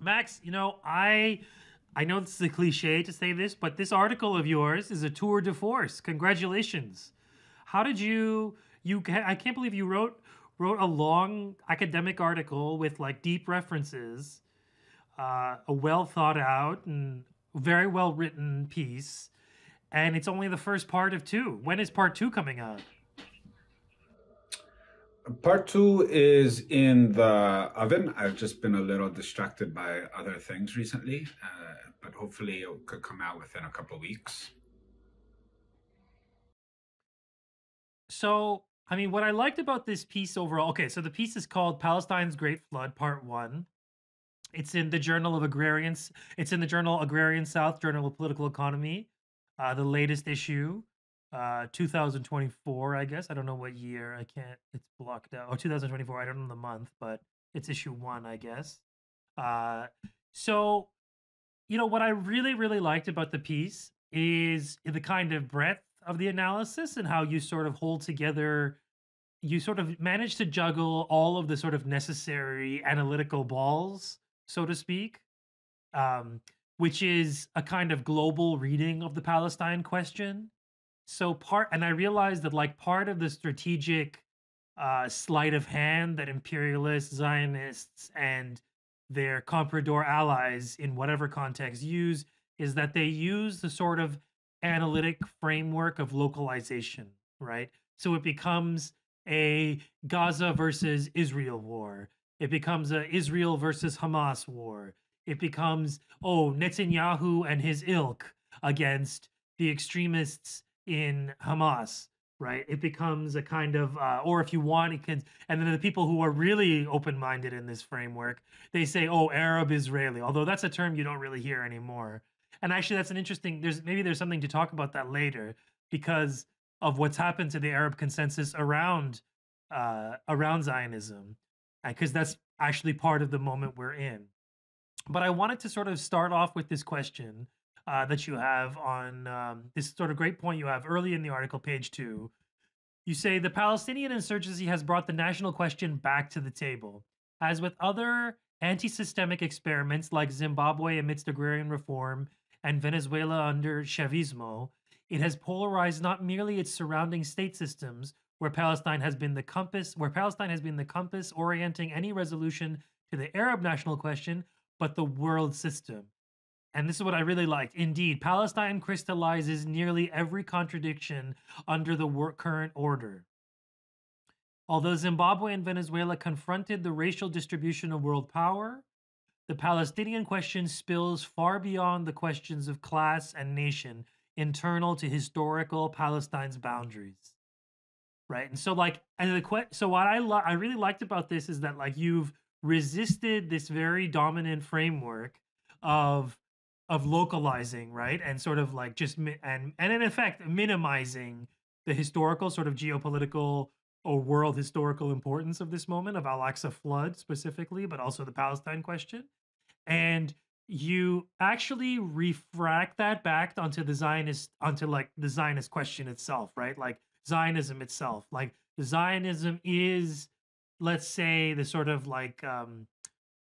Max, I know this is a cliche to say this, but this article of yours is a tour de force. Congratulations. How did I can't believe you wrote a long academic article with like deep references, a well thought out and very well written piece, and it's only the first part of two. When is part two coming out? Part two is in the oven. I've just been a little distracted by other things recently, but hopefully it could come out within a couple of weeks. So, I mean, what I liked about this piece overall, okay, so the piece is called Palestine's Great Flood, Part One. It's in the Journal of Agrarians. It's in the journal Agrarian South, Journal of Political Economy, the latest issue, 2024, I guess. I don't know what year. I can't. It's blocked out. Oh, 2024. I don't know the month, but it's issue one, I guess. Uh, so what I really, really liked about the piece is the kind of breadth of the analysis and how you sort of hold together, you sort of manage to juggle all of the sort of necessary analytical balls, so to speak, um, which is a kind of global reading of the Palestine question. And I realized that like part of the strategic sleight of hand that imperialists, Zionists, and their comprador allies in whatever context use is that they use the sort of analytic framework of localization, right? So it becomes a Gaza versus Israel war. It becomes a Israel versus Hamas war. It becomes, oh, Netanyahu and his ilk against the extremists in Hamas, right? It becomes a kind of, or if you want, it can, and then the people who are really open minded in this framework, they say, oh, Arab Israeli, although that's a term you don't really hear anymore. And actually, that's an interesting, there's something to talk about that later because of what's happened to the Arab consensus around Zionism, because that's actually part of the moment we're in. But I wanted to sort of start off with this question that you have on this sort of great point you have early in the article, page two. You say the Palestinian insurgency has brought the national question back to the table. As with other anti systemic experiments like Zimbabwe amidst agrarian reform and Venezuela under Chavismo, it has polarized not merely its surrounding state systems, where Palestine has been the compass orienting any resolution to the Arab national question, but the world system. And this is what I really liked. Indeed, Palestine crystallizes nearly every contradiction under the current order. Although Zimbabwe and Venezuela confronted the racial distribution of world power, the Palestinian question spills far beyond the questions of class and nation internal to historical Palestine's boundaries. Right. And so like so what I really liked about this is that like you've resisted this very dominant framework of localizing, right? And sort of like and in effect minimizing the historical sort of geopolitical or world historical importance of this moment of Al-Aqsa flood specifically, but also the Palestine question. And you actually refract that back onto like the Zionist question itself, right? Like Zionism itself. Like Zionism is, let's say, the sort of like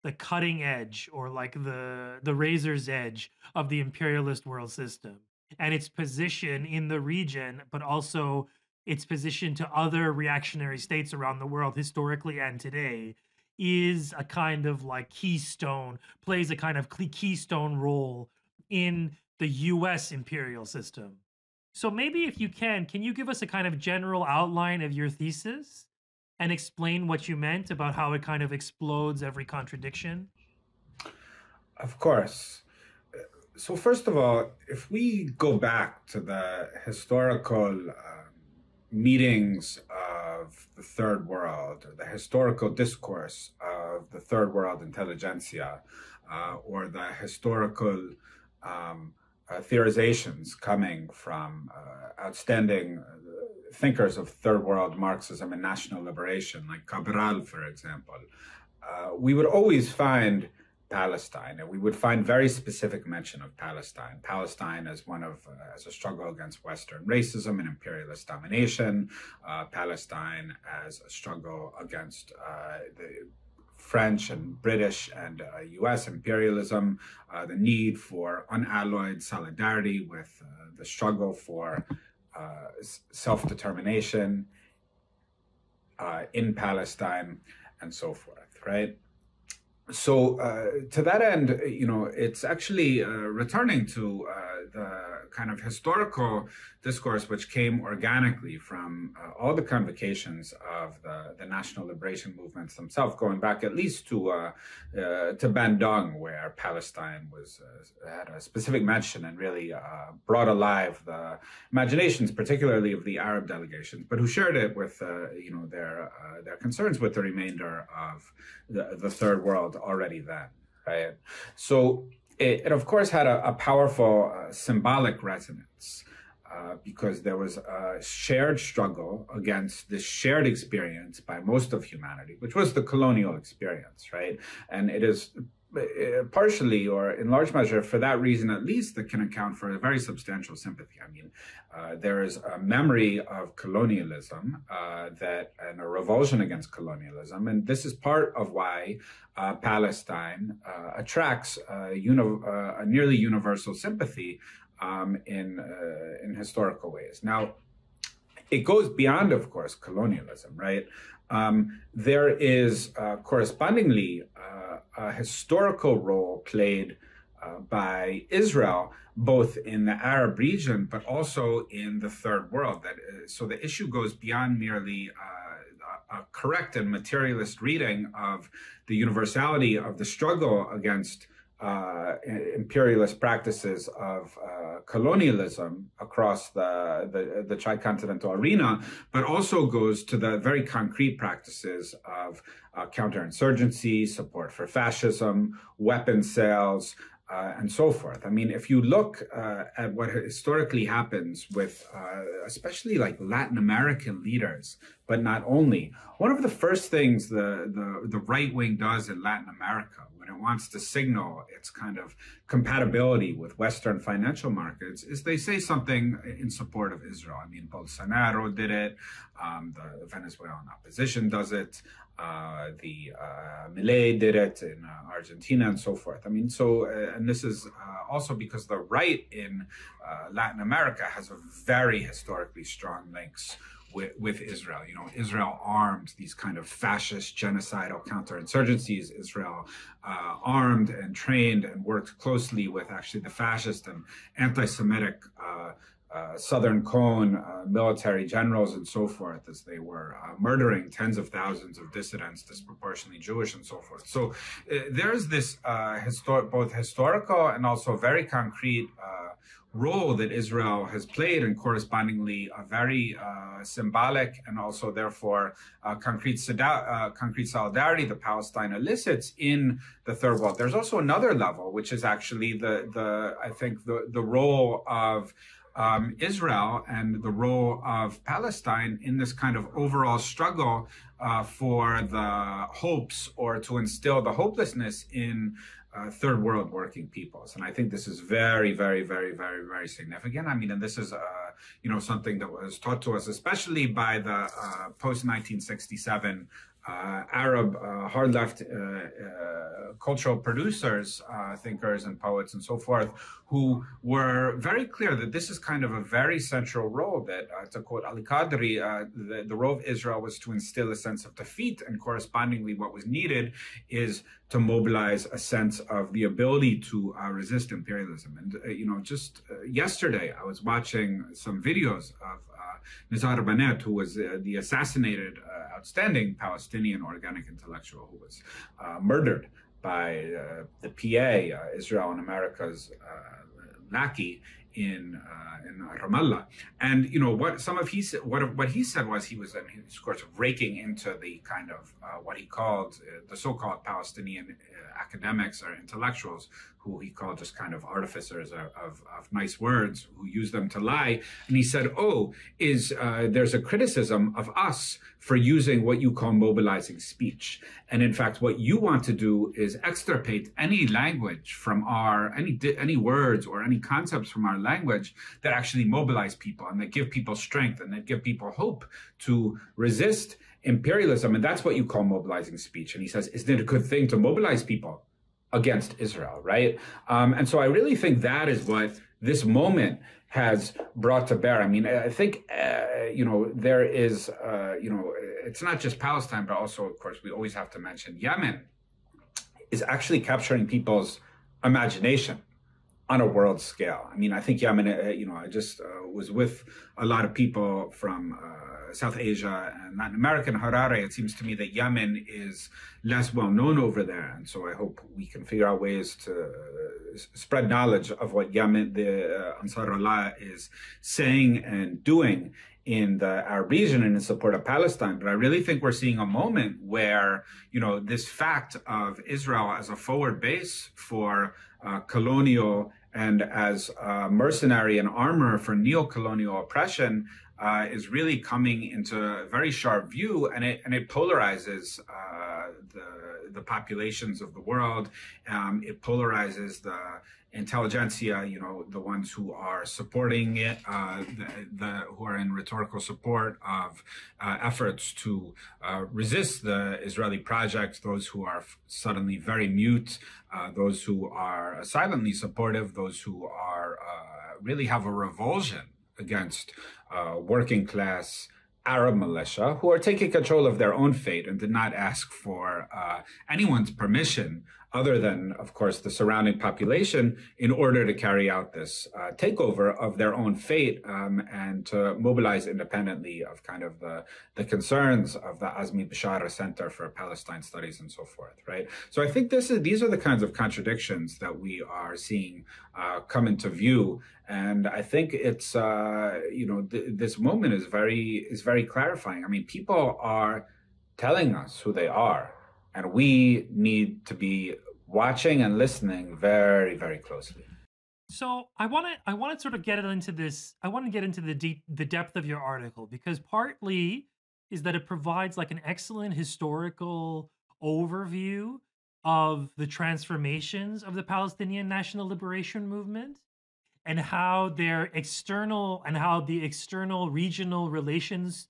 the cutting edge or like the razor's edge of the imperialist world system and its position in the region, but also its position to other reactionary states around the world historically and today is a kind of like keystone, plays a kind of keystone role in the US imperial system. So maybe if you can you give us a kind of general outline of your thesis and explain what you meant about how it kind of explodes every contradiction? Of course. So, first of all, if we go back to the historical meetings of the third world, or the historical discourse of the third world intelligentsia, or the historical theorizations coming from outstanding thinkers of third world Marxism and national liberation, like Cabral, for example, we would always find Palestine, and we would find very specific mention of Palestine. Palestine as as a struggle against Western racism and imperialist domination. Palestine as a struggle against French and British and US imperialism, the need for unalloyed solidarity with the struggle for self-determination in Palestine, and so forth, right? So to that end, it's actually returning to the kind of historical discourse which came organically from all the convocations of the national liberation movements themselves, going back at least to Bandung, where Palestine was had a specific mention and really brought alive the imaginations, particularly of the Arab delegations, but who shared it with their concerns with the remainder of the third world already then, right? So it of course had a powerful symbolic resonance because there was a shared struggle against this shared experience by most of humanity, which was the colonial experience, right? And it is partially, or in large measure, for that reason at least, that can account for a very substantial sympathy. I mean, there is a memory of colonialism and a revulsion against colonialism, and this is part of why Palestine attracts a nearly universal sympathy in historical ways. Now, it goes beyond, of course, colonialism, right? There is correspondingly a historical role played by Israel, both in the Arab region, but also in the third world. So the issue goes beyond merely a correct and materialist reading of the universality of the struggle against imperialist practices of colonialism across the tricontinental arena, but also goes to the very concrete practices of counterinsurgency, support for fascism, weapon sales, and so forth. I mean, if you look at what historically happens with especially like Latin American leaders, but not only, one of the first things the right wing does in Latin America when it wants to signal its kind of compatibility with Western financial markets is they say something in support of Israel. I mean, Bolsonaro did it, the Venezuelan opposition does it, the Milei did it in Argentina, and so forth. I mean, and this is also because the right in Latin America has a very historically strong links with Israel. Israel armed these kind of fascist, genocidal counterinsurgencies. Israel armed and trained and worked closely with actually the fascist and anti-Semitic Southern Cone military generals and so forth, as they were murdering tens of thousands of dissidents, disproportionately Jewish and so forth. So there's this both historical and also very concrete role that Israel has played, and correspondingly a very symbolic and also therefore concrete solidarity that Palestine elicits in the third world. There's also another level, which is actually I think the role of Israel and the role of Palestine in this kind of overall struggle for the hopes, or to instill the hopelessness in third world working peoples. And I think this is very, very, very, very, very significant. I mean, and this is, something that was taught to us, especially by the post-1967 Arab hard left cultural producers, thinkers and poets and so forth, who were very clear that this is kind of a very central role that, to quote Ali Qadri, the role of Israel was to instill a sense of defeat, and correspondingly what was needed is to mobilize a sense of the ability to resist imperialism. And, just yesterday, I was watching some videos of Nizar Banet, who was the assassinated, outstanding Palestinian organic intellectual who was murdered by the PA, Israel and America's lackey in Ramallah. And what he said was he was of course raking into the kind of what he called the so-called Palestinian academics or intellectuals, who he called just kind of artificers of nice words, who use them to lie. And he said, there's a criticism of us for using what you call mobilizing speech. And in fact, what you want to do is extirpate any language from any words or any concepts from our language that actually mobilize people and that give people strength and that give people hope to resist imperialism, and that's what you call mobilizing speech. And he says, isn't it a good thing to mobilize people against Israel, right? And so I really think that is what this moment has brought to bear. I mean, I think, there is, it's not just Palestine, but also, of course, we always have to mention Yemen is actually capturing people's imagination on a world scale. I mean, I think Yemen, I just was with a lot of people from South Asia and Latin America and Harare. It seems to me that Yemen is less well known over there. And so I hope we can figure out ways to spread knowledge of what Yemen, the Ansar Allah, is saying and doing in the Arab region and in support of Palestine. But I really think we're seeing a moment where, this fact of Israel as a forward base for colonial and as mercenary and armor for neo-colonial oppression is really coming into very sharp view, and it polarizes the populations of the world. It polarizes the intelligentsia, the ones who are supporting it, who are in rhetorical support of efforts to resist the Israeli project, those who are suddenly very mute, those who are silently supportive, those who are really have a revulsion against working class Arab militia who are taking control of their own fate and did not ask for anyone's permission other than, of course, the surrounding population in order to carry out this takeover of their own fate and to mobilize independently of kind of the concerns of the Azmi Bishara Center for Palestine Studies and so forth, right? So I think these are the kinds of contradictions that we are seeing come into view. And I think it's, this moment is very clarifying. I mean, people are telling us who they are, and we need to be watching and listening very, very closely. So I want to sort of get into this. I want to get into the depth of your article, because partly is that it provides like an excellent historical overview of the transformations of the Palestinian National Liberation Movement and how the external regional relations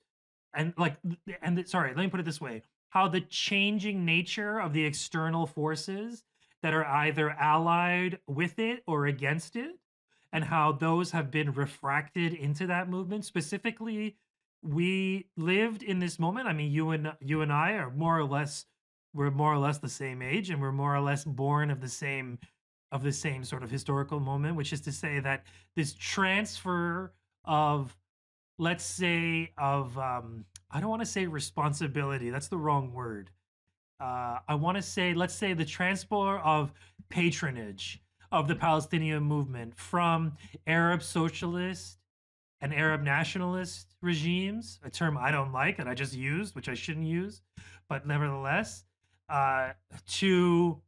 sorry, let me put it this way, how the changing nature of the external forces that are either allied with it or against it, and how those have been refracted into that movement. Specifically, we lived in this moment. I mean, you and I are we're more or less the same age, and we're more or less born of the same sort of historical moment, which is to say that this transfer of, let's say, I don't want to say responsibility, that's the wrong word. I want to say, let's say, the transfer of patronage of the Palestinian movement from Arab socialist and Arab nationalist regimes, a term I don't like that I just used, which I shouldn't use, but nevertheless, to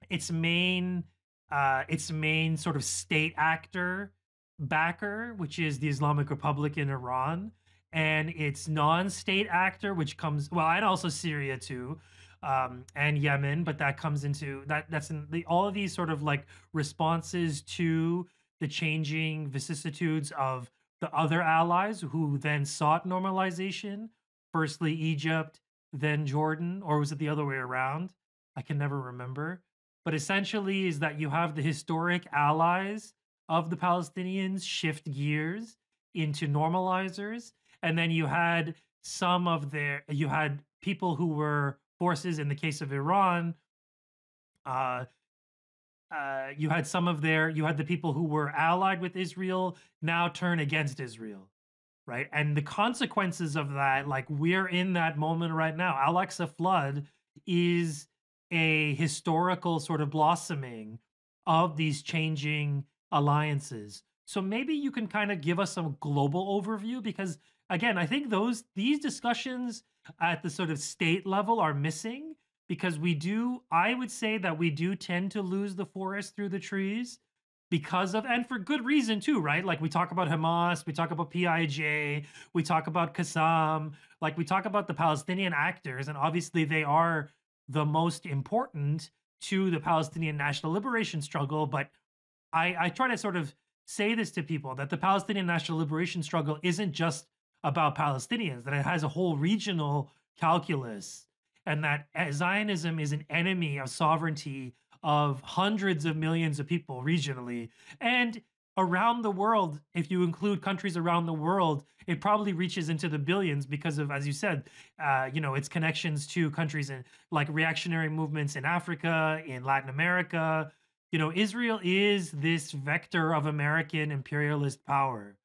its main sort of state actor backer, which is the Islamic Republic in Iran, and its non-state actor, which comes, well, and also Syria too, and Yemen, but that comes into that's in all of these sort of like responses to the changing vicissitudes of the other allies who then sought normalization. Firstly Egypt, then Jordan, or was it the other way around? I can never remember. But essentially is that you have the historic allies of the Palestinians shift gears into normalizers, and then you had people who were forces in the case of Iran. You had the people who were allied with Israel now turn against Israel, right? And the consequences of that, like we're in that moment right now. Al-Aqsa flood is a historical sort of blossoming of these changing alliances. So maybe you can kind of give us some global overview, because again, I think these discussions at the sort of state level are missing, because I would say that we do tend to lose the forest through the trees because of, and for good reason too, right? Like we talk about Hamas, we talk about PIJ, we talk about Qassam, like we talk about the Palestinian actors, and obviously they are the most important to the Palestinian national liberation struggle. But I try to sort of say this to people, that the Palestinian national liberation struggle isn't just about Palestinians, that it has a whole regional calculus, and that Zionism is an enemy of sovereignty of hundreds of millions of people regionally and around the world. If you include countries around the world, it probably reaches into the billions because of, as you said, its connections to countries in like reactionary movements in Africa, in Latin America. Israel is this vector of American imperialist power,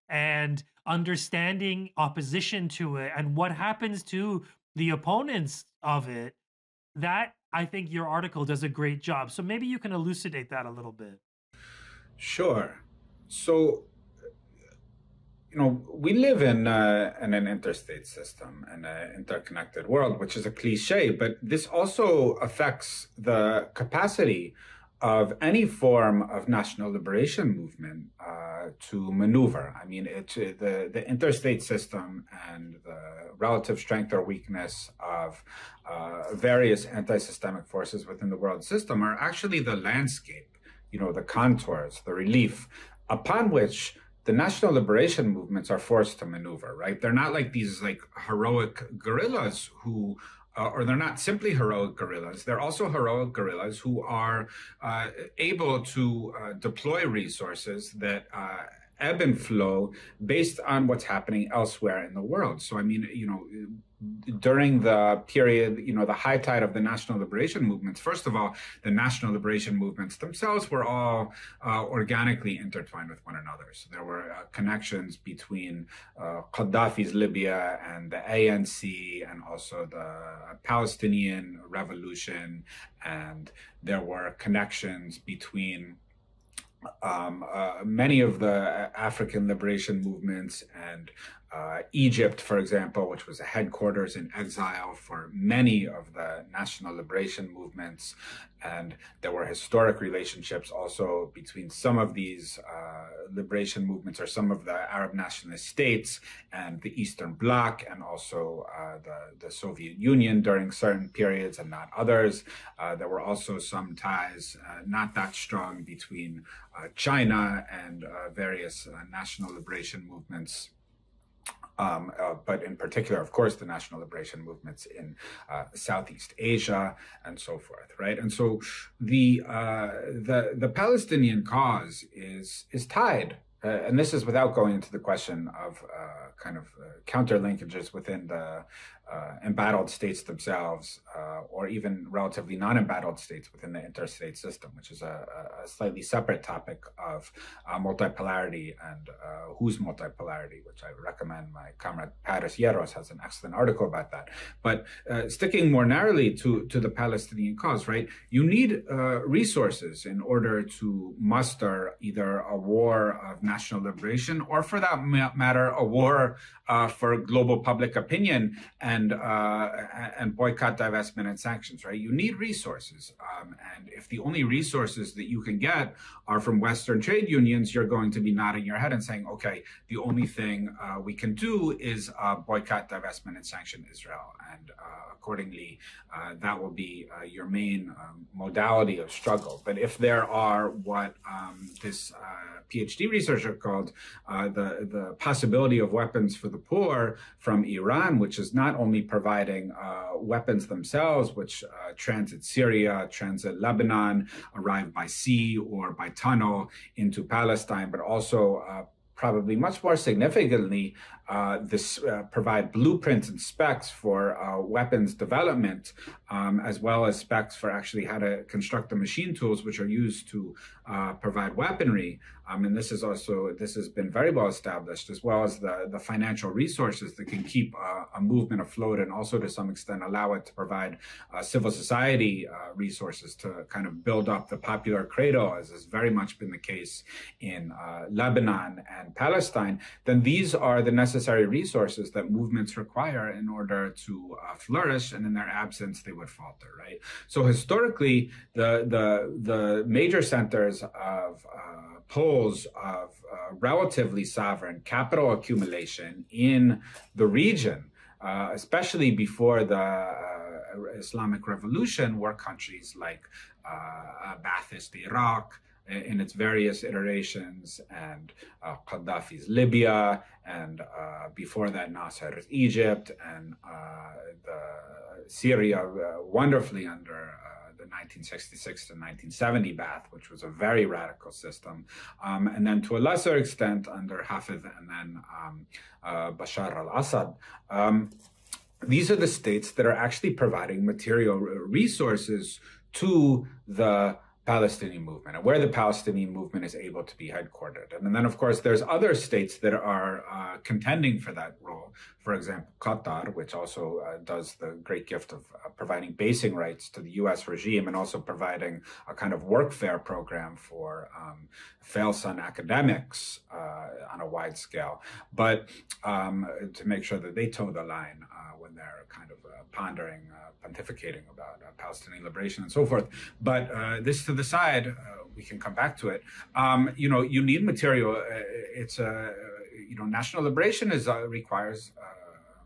and understanding opposition to it and what happens to the opponents of it, that I think your article does a great job. So maybe you can elucidate that a little bit. Sure. So, we live in an interstate system and an interconnected world, which is a cliche, but this also affects the capacity of any form of national liberation movement to maneuver. I mean, the interstate system and the relative strength or weakness of various anti-systemic forces within the world system are actually the landscape, the contours, the relief upon which the national liberation movements are forced to maneuver, right? They're not like these like heroic guerrillas who or they're not simply heroic guerrillas. They're also heroic guerrillas who are able to deploy resources that ebb and flow based on what's happening elsewhere in the world. So, I mean, during the period, the high tide of the national liberation movements, first of all, the national liberation movements themselves were all organically intertwined with one another. So there were connections between Gaddafi's Libya and the ANC and also the Palestinian revolution. And there were connections between many of the African liberation movements and Egypt, for example, which was a headquarters in exile for many of the national liberation movements. And there were historic relationships also between some of these liberation movements or some of the Arab nationalist states and the Eastern Bloc, and also the Soviet Union during certain periods and not others. There were also some ties, not that strong, between China and various national liberation movements. But in particular, of course, the national liberation movements in Southeast Asia and so forth, right? And so the Palestinian cause is tied, and this is without going into the question of kind of counter linkages within the embattled states themselves, or even relatively non-embattled states within the interstate system, which is a slightly separate topic of multipolarity and whose multipolarity, which I recommend. My comrade Paris Hierros has an excellent article about that. But sticking more narrowly to the Palestinian cause, right? You need resources in order to muster either a war of national liberation, or for that matter, a war for global public opinion and boycott, divestment, and sanctions, right? You need resources. And if the only resources that you can get are from Western trade unions, you're going to be nodding your head and saying, okay, the only thing we can do is boycott, divestment, and sanction Israel. And accordingly, that will be your main modality of struggle. But if there are what this PhD researcher called the possibility of weapons for the poor from Iran, which is not only providing weapons themselves, which transit Syria, transit Lebanon, arrive by sea or by tunnel into Palestine, but also probably much more significantly, provide blueprints and specs for weapons development, as well as specs for actually how to construct the machine tools which are used to provide weaponry. And this has been very well established, as well as the financial resources that can keep a movement afloat, and also to some extent allow it to provide civil society resources to kind of build up the popular credo, as has very much been the case in Lebanon and Palestine. Then these are the necessary resources that movements require in order to flourish, and in their absence, they would falter, right? So historically, the major centers of poles of relatively sovereign capital accumulation in the region, especially before the Islamic Revolution, were countries like Ba'athist Iraq, in its various iterations, and Gaddafi's Libya, and before that Nasser's Egypt, and the Syria, wonderfully under the 1966 to 1970 Ba'ath, which was a very radical system, and then to a lesser extent under Hafez and then Bashar al-Assad. These are the states that are actually providing material resources to the Palestinian movement, and where the Palestinian movement is able to be headquartered. And then, of course, there's other states that are contending for that role. For example, Qatar, which also does the great gift of providing basing rights to the U.S. regime and also providing a kind of workfare program for fail-son academics on a wide scale, but to make sure that they toe the line when they're kind of pondering, pontificating about Palestinian liberation and so forth. But this to the side, we can come back to it. You need material. It's national liberation requires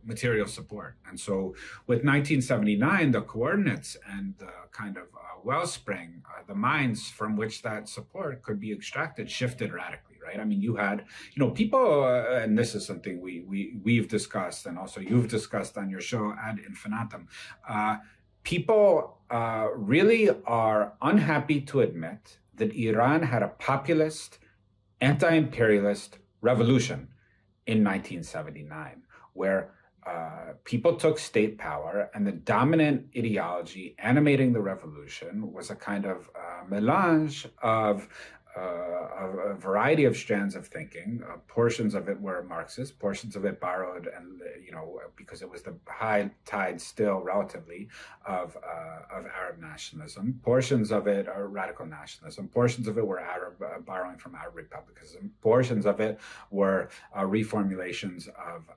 material support. And so with 1979, the coordinates and the kind of wellspring, the mines from which that support could be extracted shifted radically, right? I mean, you had, people, and this is something we've discussed, and also you've discussed on your show ad infinitum. People really are unhappy to admit that Iran had a populist, anti-imperialist revolution in 1979, where people took state power, and the dominant ideology animating the revolution was a kind of melange of a variety of strands of thinking. Portions of it were Marxist, portions of it borrowed, and because it was the high tide still relatively of Arab nationalism. Portions of it are radical nationalism. Portions of it were Arab, borrowing from Arab republicanism. Portions of it were reformulations of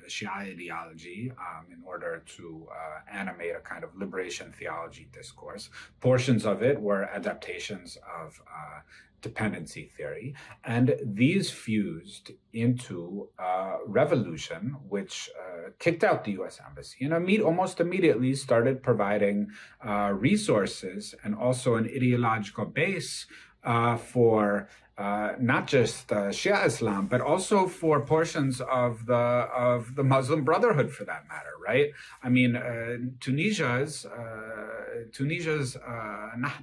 Shia ideology in order to animate a kind of liberation theology discourse. Portions of it were adaptations of dependency theory. And these fused into a revolution which kicked out the U.S. Embassy and almost immediately started providing resources and also an ideological base for not just Shia Islam, but also for portions of the Muslim Brotherhood, for that matter, right? I mean, Tunisia's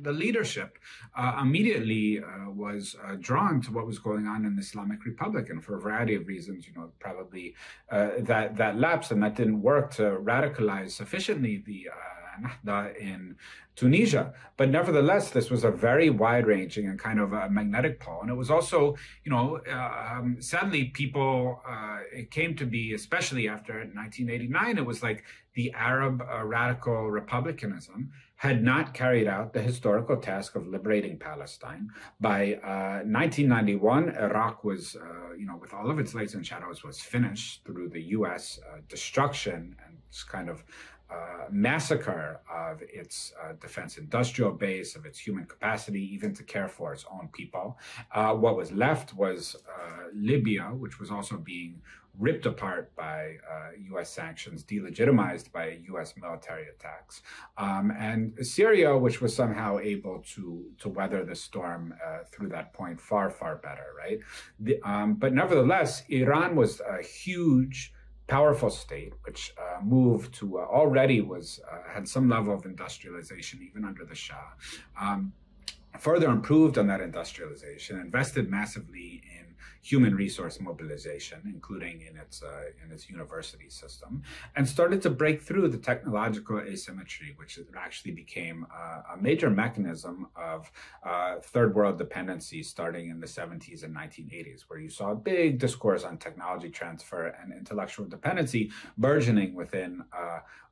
the leadership immediately was drawn to what was going on in the Islamic Republic, and for a variety of reasons, probably that lapsed, and that didn't work to radicalize sufficiently the Nahda in Tunisia. But nevertheless, this was a very wide-ranging and kind of a magnetic pole. And it was also, sadly, people, it came to be, especially after 1989, it was like the Arab radical republicanism had not carried out the historical task of liberating Palestine. By 1991, Iraq was, with all of its lights and shadows, was finished through the U.S. Destruction and kind of massacre of its defense industrial base, of its human capacity, even to care for its own people. What was left was Libya, which was also being ripped apart by U.S. sanctions, delegitimized by U.S. military attacks, and Syria, which was somehow able to weather the storm through that point far, far better, right? But nevertheless, Iran was a huge, powerful state, which moved to already had some level of industrialization even under the Shah. Further improved on that industrialization, invested massively in human resource mobilization, including in its university system, and started to break through the technological asymmetry, which actually became a major mechanism of third world dependency starting in the 70s and 1980s, where you saw a big discourse on technology transfer and intellectual dependency burgeoning within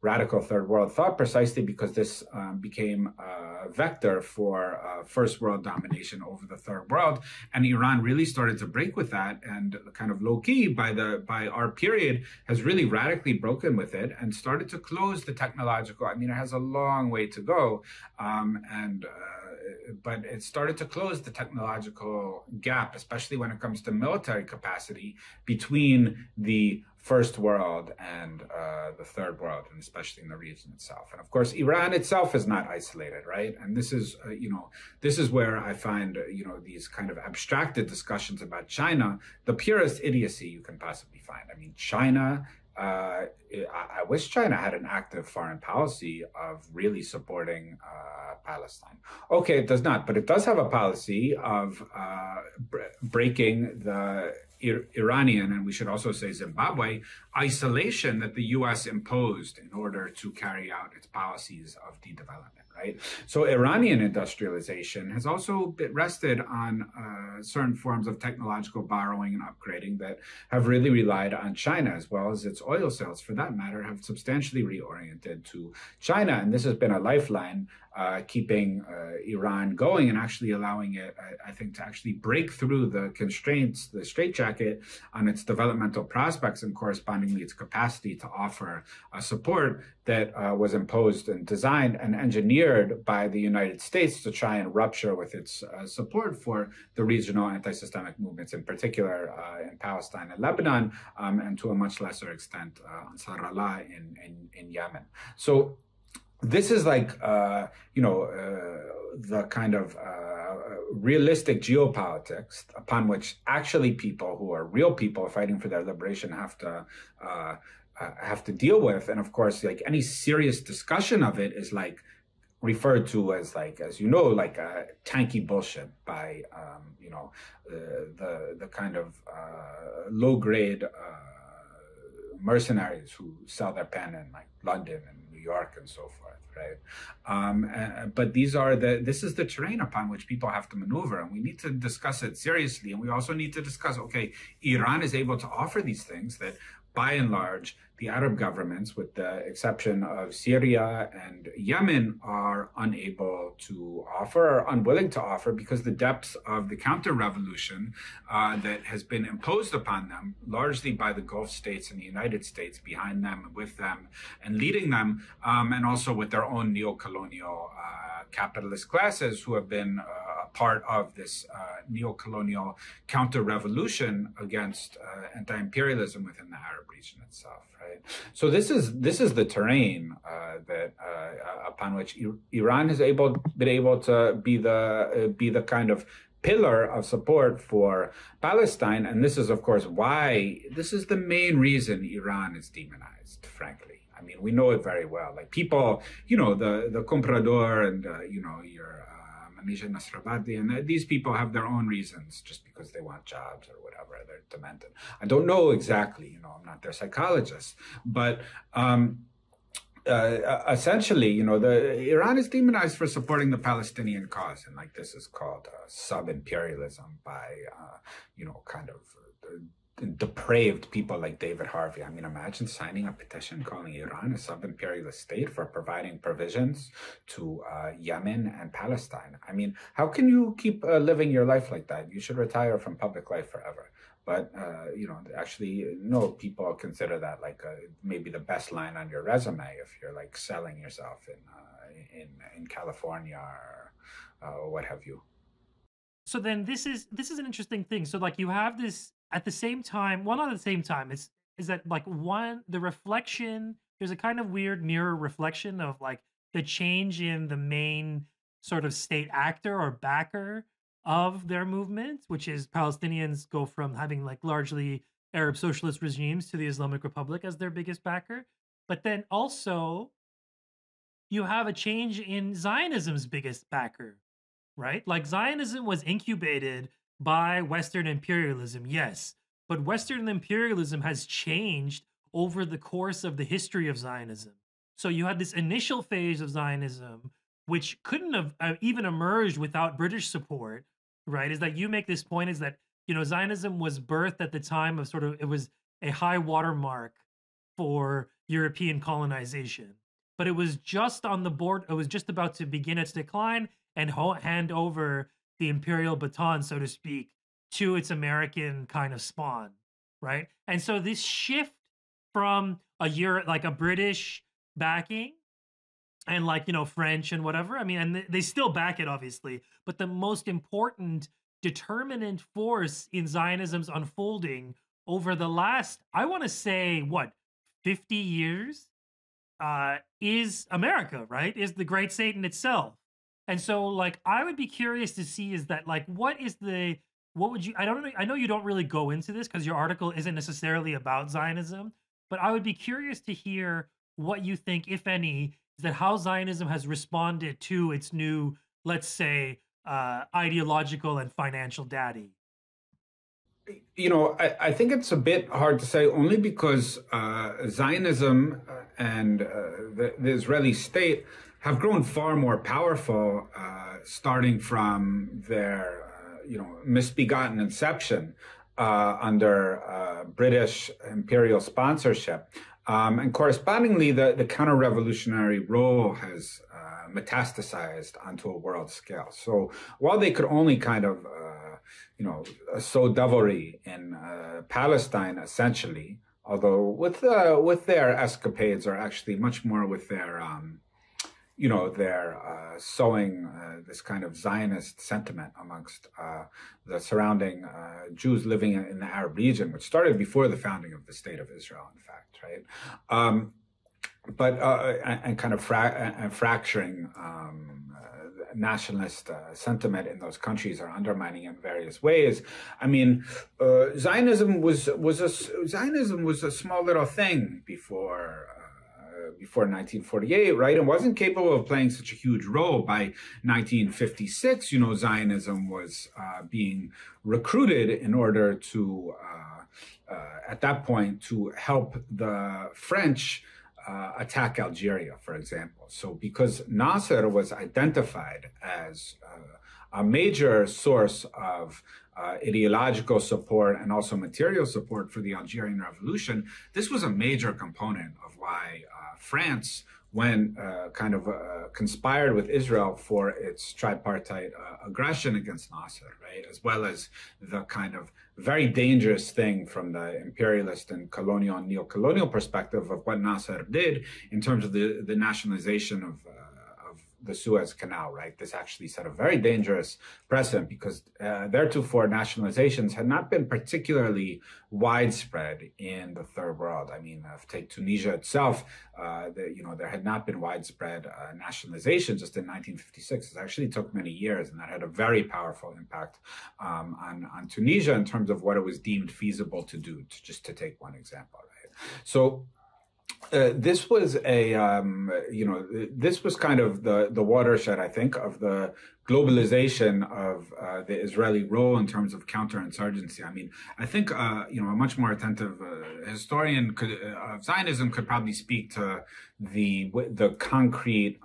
radical third world thought, precisely because this became a vector for first world domination over the third world. And Iran really started to break with that, and kind of low-key by our period has really radically broken with it and started to close the technological, it has a long way to go, but it started to close the technological gap, especially when it comes to military capacity, between the first world and the third world, and especially in the region itself. And of course, Iran itself is not isolated, right? And this is, this is where I find, these kind of abstracted discussions about China, the purest idiocy you can possibly find. I mean, China. I wish China had an active foreign policy of really supporting Palestine. Okay, it does not, but it does have a policy of breaking the Iranian, and we should also say Zimbabwe, isolation that the U.S. imposed in order to carry out its policies of de-development, right? So Iranian industrialization has also rested on certain forms of technological borrowing and upgrading that have really relied on China, as well as its oil sales, for that matter, have substantially reoriented to China. And this has been a lifeline keeping Iran going and actually allowing it, I think, to actually break through the constraints, the straitjacket on its developmental prospects and correspondingly its capacity to offer support that was imposed and designed and engineered by the United States to try and rupture with its support for the regional anti-systemic movements, in particular in Palestine and Lebanon, and to a much lesser extent, Ansar Allah in Yemen. So this is like, the kind of realistic geopolitics upon which actually people who are real people fighting for their liberation have to deal with. And of course, like any serious discussion of it is like referred to as like, as you know, like tanky bullshit by, the kind of low grade mercenaries who sell their pen in like London and New York and so forth, right? But this is the terrain upon which people have to maneuver, and we need to discuss it seriously. And we also need to discuss, okay, Iran is able to offer these things that, by and large, the Arab governments, with the exception of Syria and Yemen, are unable to offer or unwilling to offer because the depths of the counter-revolution that has been imposed upon them, largely by the Gulf states and the United States behind them, with them, and leading them, and also with their own neo-colonial capitalist classes who have been a part of this neo-colonial counter-revolution against anti-imperialism within the Arab region itself, right? So this is the terrain that upon which Iran has been able to be the kind of pillar of support for Palestine, and this is of course why this is the main reason Iran is demonized, frankly. I mean, we know it very well. Like people, the comprador and your Manisha Nasrabadi, and these people have their own reasons just because they want jobs or whatever. They're demented. I don't know exactly, I'm not their psychologist, but essentially, Iran is demonized for supporting the Palestinian cause, and like this is called sub-imperialism by, kind of depraved people like David Harvey. I mean, imagine signing a petition calling Iran a sub-imperialist state for providing provisions to Yemen and Palestine. I mean, how can you keep living your life like that? You should retire from public life forever. But, actually, no, people consider that like maybe the best line on your resume if you're like selling yourself in California or what have you. So then this is an interesting thing. So like you have this at the same time, well, not at the same time, is that like the reflection, there's a kind of weird mirror reflection of like the change in the main sort of state actor or backer of their movement, which is Palestinians go from having like largely Arab socialist regimes to the Islamic Republic as their biggest backer. But then also you have a change in Zionism's biggest backer, right? Like Zionism was incubated by Western imperialism, yes, but Western imperialism has changed over the course of the history of Zionism. So you had this initial phase of Zionism, which couldn't have even emerged without British support, right? Is that you make this point is that, Zionism was birthed at the time of it was a high watermark for European colonization, but it was just on the board, it was just about to begin its decline and hand over the imperial baton, so to speak, to its American kind of spawn, right? And so this shift from like a British backing and like, French and whatever, I mean, and they still back it obviously, but the most important determinant force in Zionism's unfolding over the last, I want to say, what, 50 years, is America, right? Is the great Satan itself. And so, like, I would be curious to see is that, like, what would you, I don't know, I know you don't really go into this because your article isn't necessarily about Zionism, but I would be curious to hear what you think, if any, is that how Zionism has responded to its new, let's say, ideological and financial daddy. I think it's a bit hard to say only because Zionism and the Israeli state have grown far more powerful, starting from their, misbegotten inception under British imperial sponsorship. And correspondingly, the counter-revolutionary role has metastasized onto a world scale. So while they could only kind of sow devilry in Palestine, essentially. Although with their escapades, are actually much more with their sowing this kind of Zionist sentiment amongst the surrounding Jews living in the Arab region, which started before the founding of the State of Israel, in fact, right? But and kind of fracturing nationalist sentiment in those countries, are undermining it in various ways. I mean, Zionism was a small little thing before 1948, right? It wasn't capable of playing such a huge role. By 1956, Zionism was being recruited in order to, at that point, to help the French attack Algeria, for example. So because Nasser was identified as a major source of ideological support and also material support for the Algerian Revolution, this was a major component of why France, when conspired with Israel for its tripartite aggression against Nasser, right, as well as the kind of very dangerous thing from the imperialist and colonial and neo-colonial perspective of what Nasser did in terms of the nationalization of the Suez Canal, right? This actually set a very dangerous precedent because theretofore nationalizations had not been particularly widespread in the third world. I mean, take Tunisia itself, there had not been widespread nationalization just in 1956. It actually took many years, and that had a very powerful impact on Tunisia in terms of what it was deemed feasible to do, just to take one example, right? So this was this was kind of the watershed, I think, of the globalization of the Israeli role in terms of counterinsurgency. I mean, I think a much more attentive historian of Zionism could probably speak to the concrete.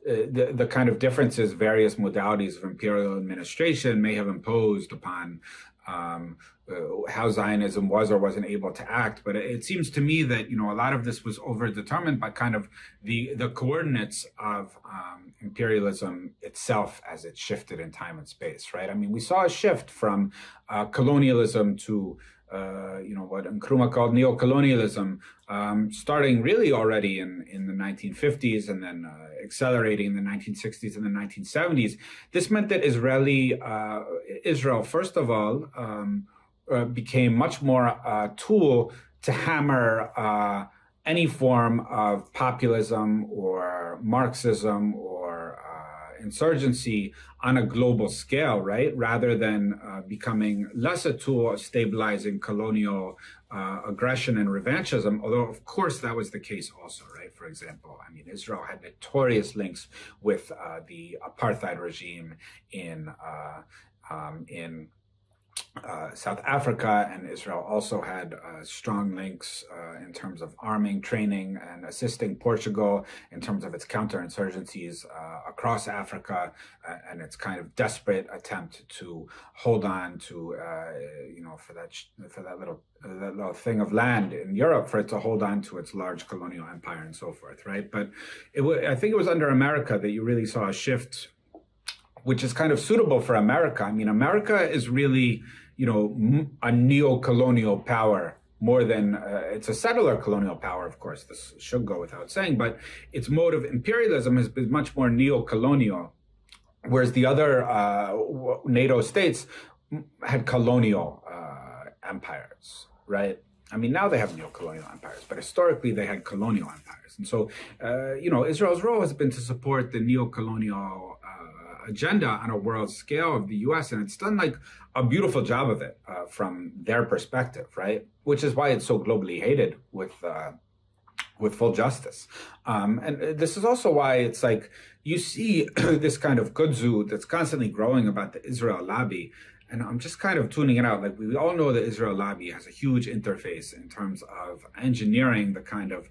The kind of differences various modalities of imperial administration may have imposed upon how Zionism was or wasn't able to act. But it seems to me that, a lot of this was overdetermined by kind of the coordinates of imperialism itself as it shifted in time and space, right? I mean, we saw a shift from colonialism to what Nkrumah called neo-colonialism, starting really already in the 1950s and then accelerating in the 1960s and the 1970s. This meant that Israel, first of all, became much more a tool to hammer any form of populism or Marxism or insurgency on a global scale, right? Rather than becoming less a tool of stabilizing colonial aggression and revanchism, although of course that was the case also, right? For example, I mean, Israel had notorious links with the apartheid regime in South Africa, and Israel also had strong links in terms of arming, training, and assisting Portugal in terms of its counterinsurgencies across Africa, and its kind of desperate attempt to hold on to, for that little thing of land in Europe, for it to hold on to its large colonial empire and so forth, right? But I think it was under America that you really saw a shift, which is kind of suitable for America. I mean, America is really, a neo-colonial power more than it's a settler colonial power. Of course, this should go without saying, but its mode of imperialism has been much more neo-colonial, whereas the other NATO states had colonial empires, right? I mean, now they have neo-colonial empires, but historically they had colonial empires. And so, Israel's role has been to support the neo-colonial agenda on a world scale of the U.S., and it's done like a beautiful job of it from their perspective, right? Which is why it's so globally hated with full justice. And this is also why it's like you see this kind of kudzu that's constantly growing about the Israel lobby. And I'm just kind of tuning it out. Like we all know the Israel lobby has a huge interface in terms of engineering the kind of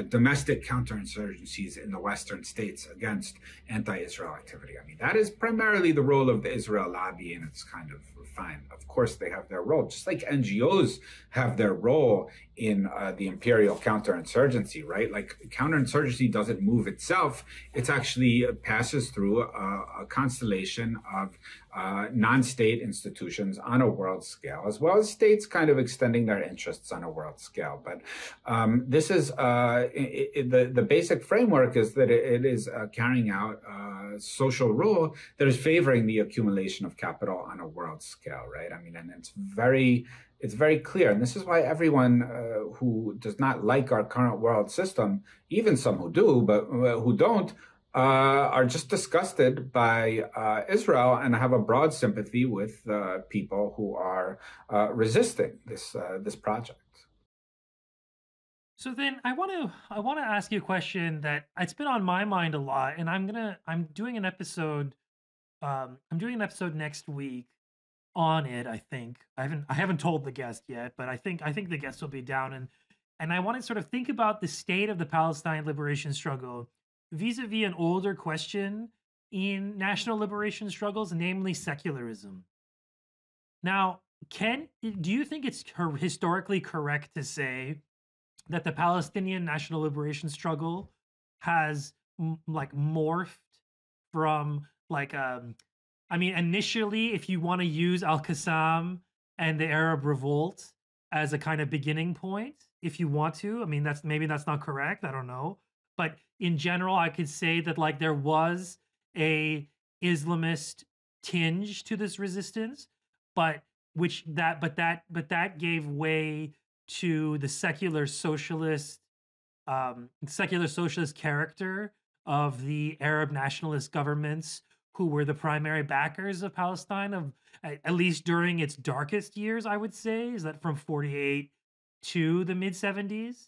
domestic counterinsurgencies in the Western states against anti-Israel activity. I mean, that is primarily the role of the Israel lobby, and it's kind of fine. Of course, they have their role, just like NGOs have their role in the imperial counterinsurgency, right? Like counterinsurgency doesn't move itself. It actually passes through a constellation of non-state institutions on a world scale, as well as states kind of extending their interests on a world scale. But this is the basic framework is that it is carrying out a social role that is favoring the accumulation of capital on a world scale, right? I mean, and it's very clear. And this is why everyone who does not like our current world system, even some who do, but who don't, are just disgusted by Israel and have a broad sympathy with people who are resisting this project. So then I want to ask you a question that it's been on my mind a lot, and I'm doing an episode next week on it. I think I haven't told the guest yet, but I think the guest will be down, and I want to sort of think about the state of the Palestine liberation struggle vis-a-vis an older question in national liberation struggles, namely secularism. Now, do you think it's historically correct to say that the Palestinian national liberation struggle has like morphed from like I mean, initially, if you want to use Al-Qassam and the Arab Revolt as a kind of beginning point, if you want to, I mean, that's not correct. I don't know. But in general, I could say that like there was a Islamist tinge to this resistance, but that gave way to the secular socialist character of the Arab nationalist governments who were the primary backers of Palestine, of at least during its darkest years, I would say, is that from 48 to the mid 70s.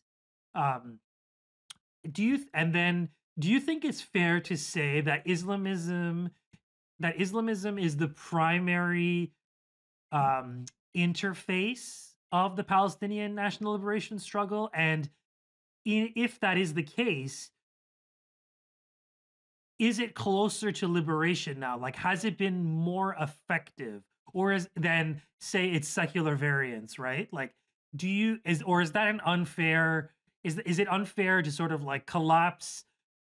Do you think it's fair to say that Islamism is the primary interface of the Palestinian national liberation struggle? And if that is the case, is it closer to liberation now? Like, has it been more effective, than say its secular variants? Right? Like, is that an unfair? Is it unfair to sort of like collapse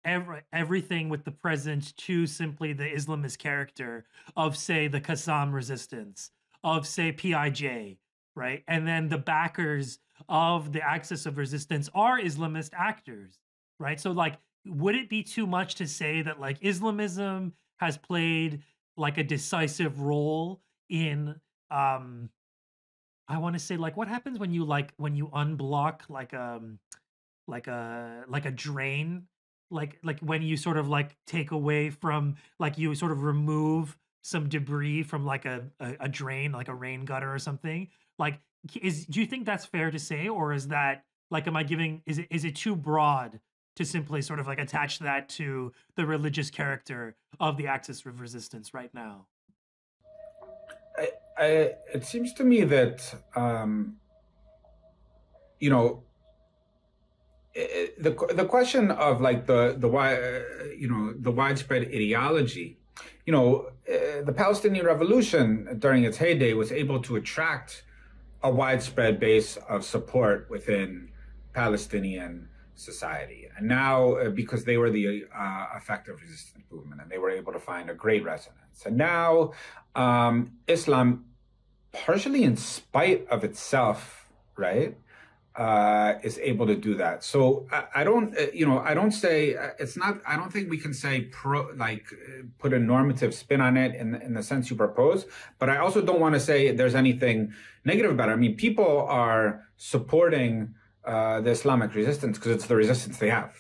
everything with the present to simply the Islamist character of, say, the Qassam resistance, of, say, PIJ, right? And then the backers of the axis of resistance are Islamist actors, right? So like, would it be too much to say that like Islamism has played like a decisive role in I want to say, like, what happens when you unblock like a drain, like when you sort of like take away from, like, you sort of remove some debris from like a drain, like a rain gutter or something. Like, do you think that's fair to say, or is that like, is it too broad to simply sort of like attach that to the religious character of the axis of resistance right now? It seems to me that you know the question of like the widespread ideology, the Palestinian Revolution during its heyday was able to attract a widespread base of support within Palestinian society, and now because they were the effective resistance movement, and they were able to find a great resonance, and now Islam, partially in spite of itself, right, is able to do that. So I don't, I don't say it's not. I don't think we can say put a normative spin on it in the sense you propose. But I also don't want to say there's anything negative about it. I mean, people are supporting the Islamic resistance because it's the resistance they have,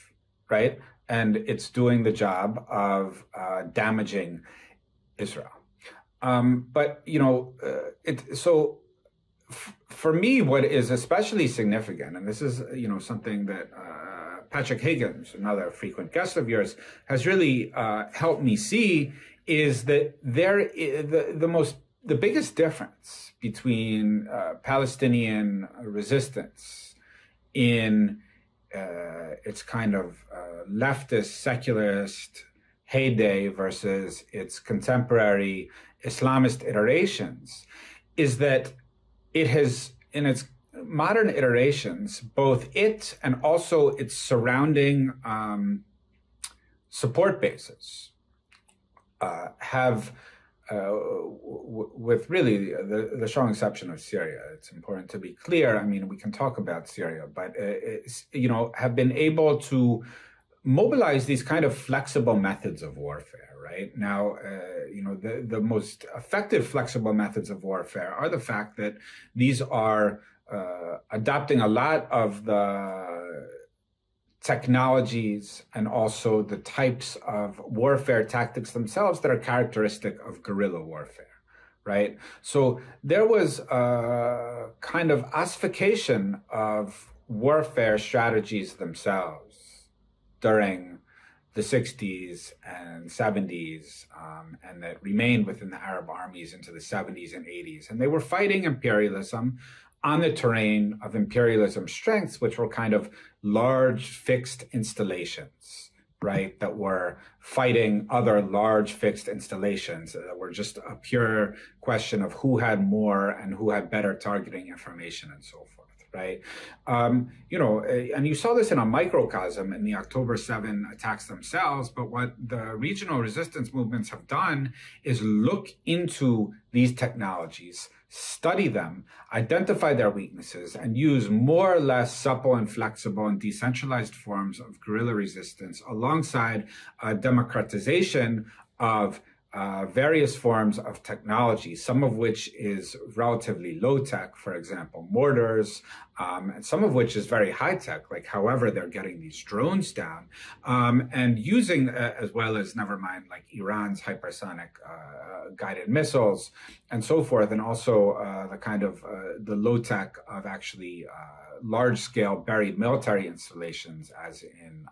right? And it's doing the job of damaging Israel. But for me, what is especially significant, and this is something that Patrick Higgins, another frequent guest of yours, has really helped me see, is that the biggest difference between Palestinian resistance in its kind of leftist secularist heyday versus its contemporary Islamist iterations is that it has, in its modern iterations, both it and also its surrounding support bases have, with really the strong exception of Syria, it's important to be clear. I mean, we can talk about Syria, but have been able to mobilize these kind of flexible methods of warfare. Right now, the most effective flexible methods of warfare are the fact that these are adopting a lot of the technologies and also the types of warfare tactics themselves that are characteristic of guerrilla warfare, right? So there was a kind of ossification of warfare strategies themselves during the 60s and 70s, and that remained within the Arab armies into the 70s and 80s. And they were fighting imperialism on the terrain of imperialism strengths, which were kind of large fixed installations, right, that were fighting other large fixed installations that were just a pure question of who had more and who had better targeting information and so forth. Right. And you saw this in a microcosm in the October 7 attacks themselves. But what the regional resistance movements have done is look into these technologies, study them, identify their weaknesses, and use more or less supple and flexible and decentralized forms of guerrilla resistance alongside democratization of various forms of technology, some of which is relatively low tech, for example, mortars, and some of which is very high tech, like however they're getting these drones down, and using, as well as, never mind, like Iran's hypersonic guided missiles and so forth, and also the kind of the low tech of actually large scale buried military installations, as in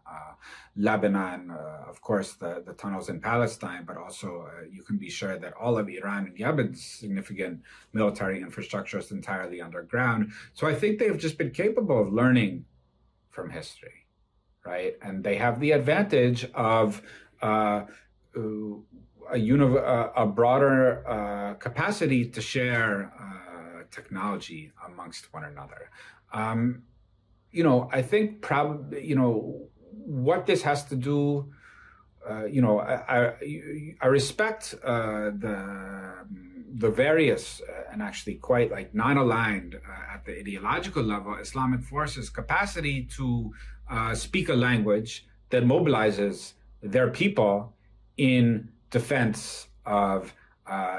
Lebanon, of course, the tunnels in Palestine, but also you can be sure that all of Iran and Yemen's significant military infrastructure is entirely underground. So I think they've just been capable of learning from history, right? And they have the advantage of a broader capacity to share technology amongst one another. I think probably, what this has to do, I respect the various and actually quite like non-aligned at the ideological level Islamic forces' capacity to speak a language that mobilizes their people in defense of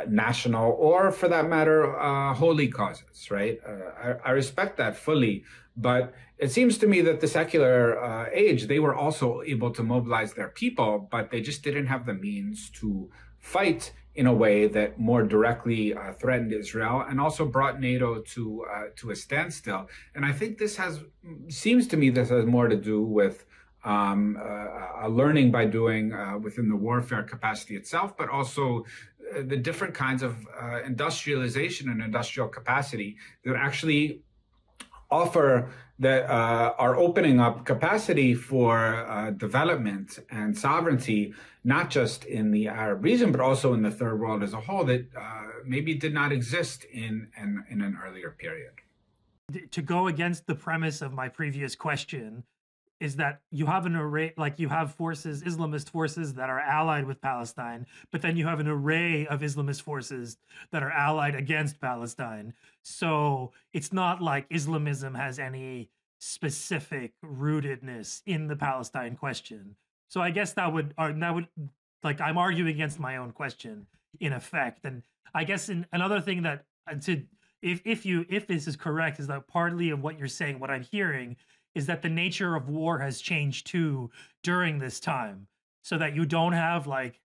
national or, for that matter, holy causes, right? I respect that fully, but it seems to me that the secular age, they were also able to mobilize their people, but they just didn't have the means to fight in a way that more directly threatened Israel and also brought NATO to a standstill. And I think seems to me this has more to do with a learning by doing within the warfare capacity itself, but also the different kinds of industrialization and industrial capacity that actually offer that are opening up capacity for development and sovereignty, not just in the Arab region, but also in the third world as a whole, that maybe did not exist in an earlier period. To go against the premise of my previous question, is that you have an array, like you have forces, Islamist forces that are allied with Palestine, but then you have an array of Islamist forces that are allied against Palestine. So it's not like Islamism has any specific rootedness in the Palestine question. So I guess that would like I'm arguing against my own question in effect. And I guess another thing that to if this is correct is that partly of what you're saying, what I'm hearing is that the nature of war has changed too during this time, so that you don't have like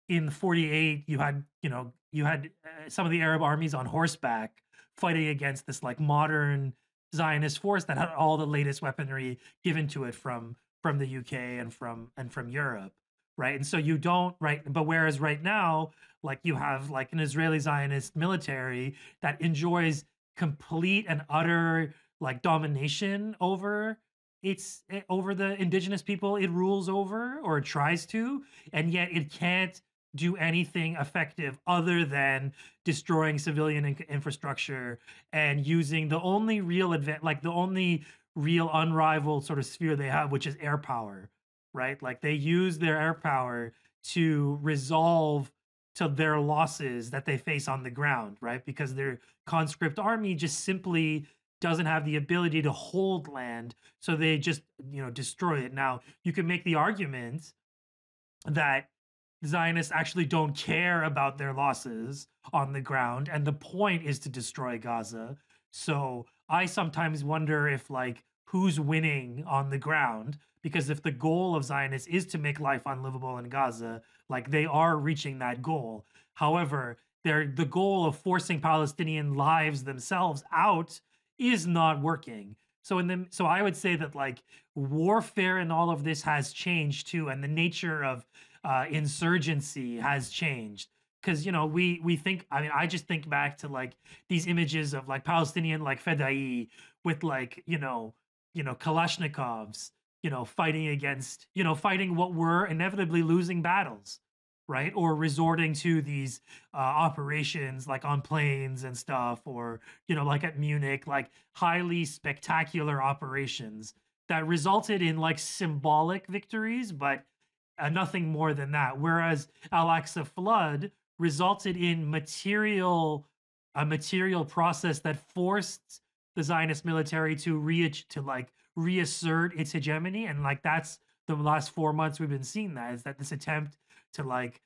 in 48 you had some of the Arab armies on horseback fighting against this like modern Zionist force that had all the latest weaponry given to it from the UK and from Europe, right? And so you don't, right, but whereas right now, like you have like an Israeli Zionist military that enjoys complete and utter like domination over the indigenous people it rules over or it tries to, and yet it can't do anything effective other than destroying civilian infrastructure and using the only real like the only real unrivaled sort of sphere they have, which is air power, right? Like they use their air power to resolve to their losses that they face on the ground, right? Because their conscript army just simply doesn't have the ability to hold land, so they just destroy it. Now you can make the argument that Zionists actually don't care about their losses on the ground, and the point is to destroy Gaza. So I sometimes wonder if like who's winning on the ground, because if the goal of Zionists is to make life unlivable in Gaza, like they are reaching that goal. However, the goal of forcing Palestinian lives themselves out is not working. So I would say that like warfare and all of this has changed too, and the nature of insurgency has changed. Because we think, I mean, I just think back to like these images of like Palestinian like fedai with like Kalashnikovs, fighting against, fighting what were inevitably losing battles, right? Or resorting to these operations like on planes and stuff, or like at Munich, like highly spectacular operations that resulted in like symbolic victories, but nothing more than that. Whereas Al-Aqsa flood resulted in a material process that forced the Zionist military to like reassert its hegemony, and like that's the last 4 months we've been seeing that is that this attempt to like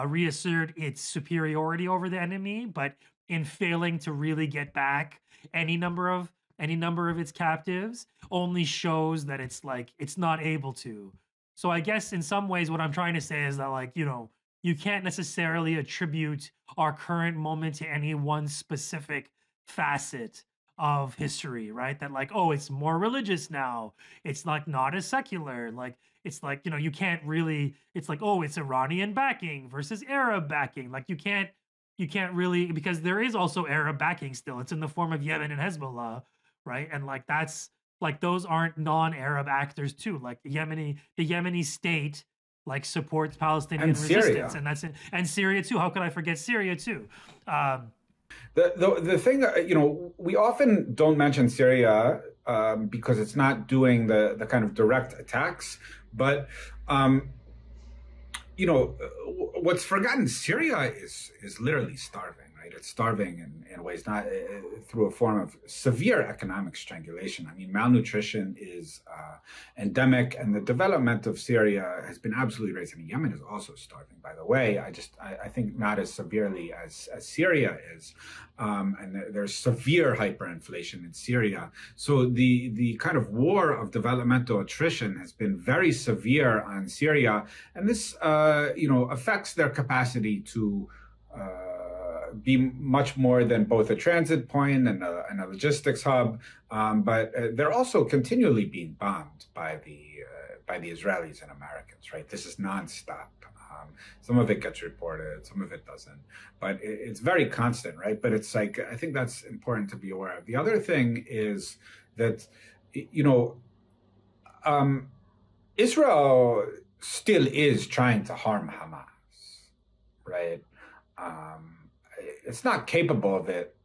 reassert its superiority over the enemy, but in failing to really get back any number of its captives, only shows that it's like it's not able to. So I guess in some ways, what I'm trying to say is that like you can't necessarily attribute our current moment to any one specific facet of history, right? That like, oh, it's more religious now. It's like not as secular. Like it's like, you can't really, it's like, oh, it's Iranian backing versus Arab backing. Like you can't really, because there is also Arab backing still. It's in the form of Yemen and Hezbollah, right? And like that's like those aren't non-Arab actors too. Like the Yemeni state like supports And Palestinian resistance, Syria. and and Syria too. How could I forget Syria too? Um, The thing, we often don't mention Syria because it's not doing the kind of direct attacks, but um, what's forgotten, Syria is literally starving, right? It's starving in ways not through a form of severe economic strangulation. I mean, malnutrition is endemic, and the development of Syria has been absolutely raised. I mean, Yemen is also starving, by the way. I think not as severely as Syria is, and there's severe hyperinflation in Syria. So the kind of war of developmental attrition has been very severe on Syria, and this affects their capacity to be much more than both a transit point and a logistics hub. But they're also continually being bombed by the Israelis and Americans. Right, this is nonstop. Some of it gets reported, some of it doesn't, but it's very constant, right? But it's like I think that's important to be aware of. The other thing is that um, Israel still is trying to harm Hamas, right? Um, it's not capable of it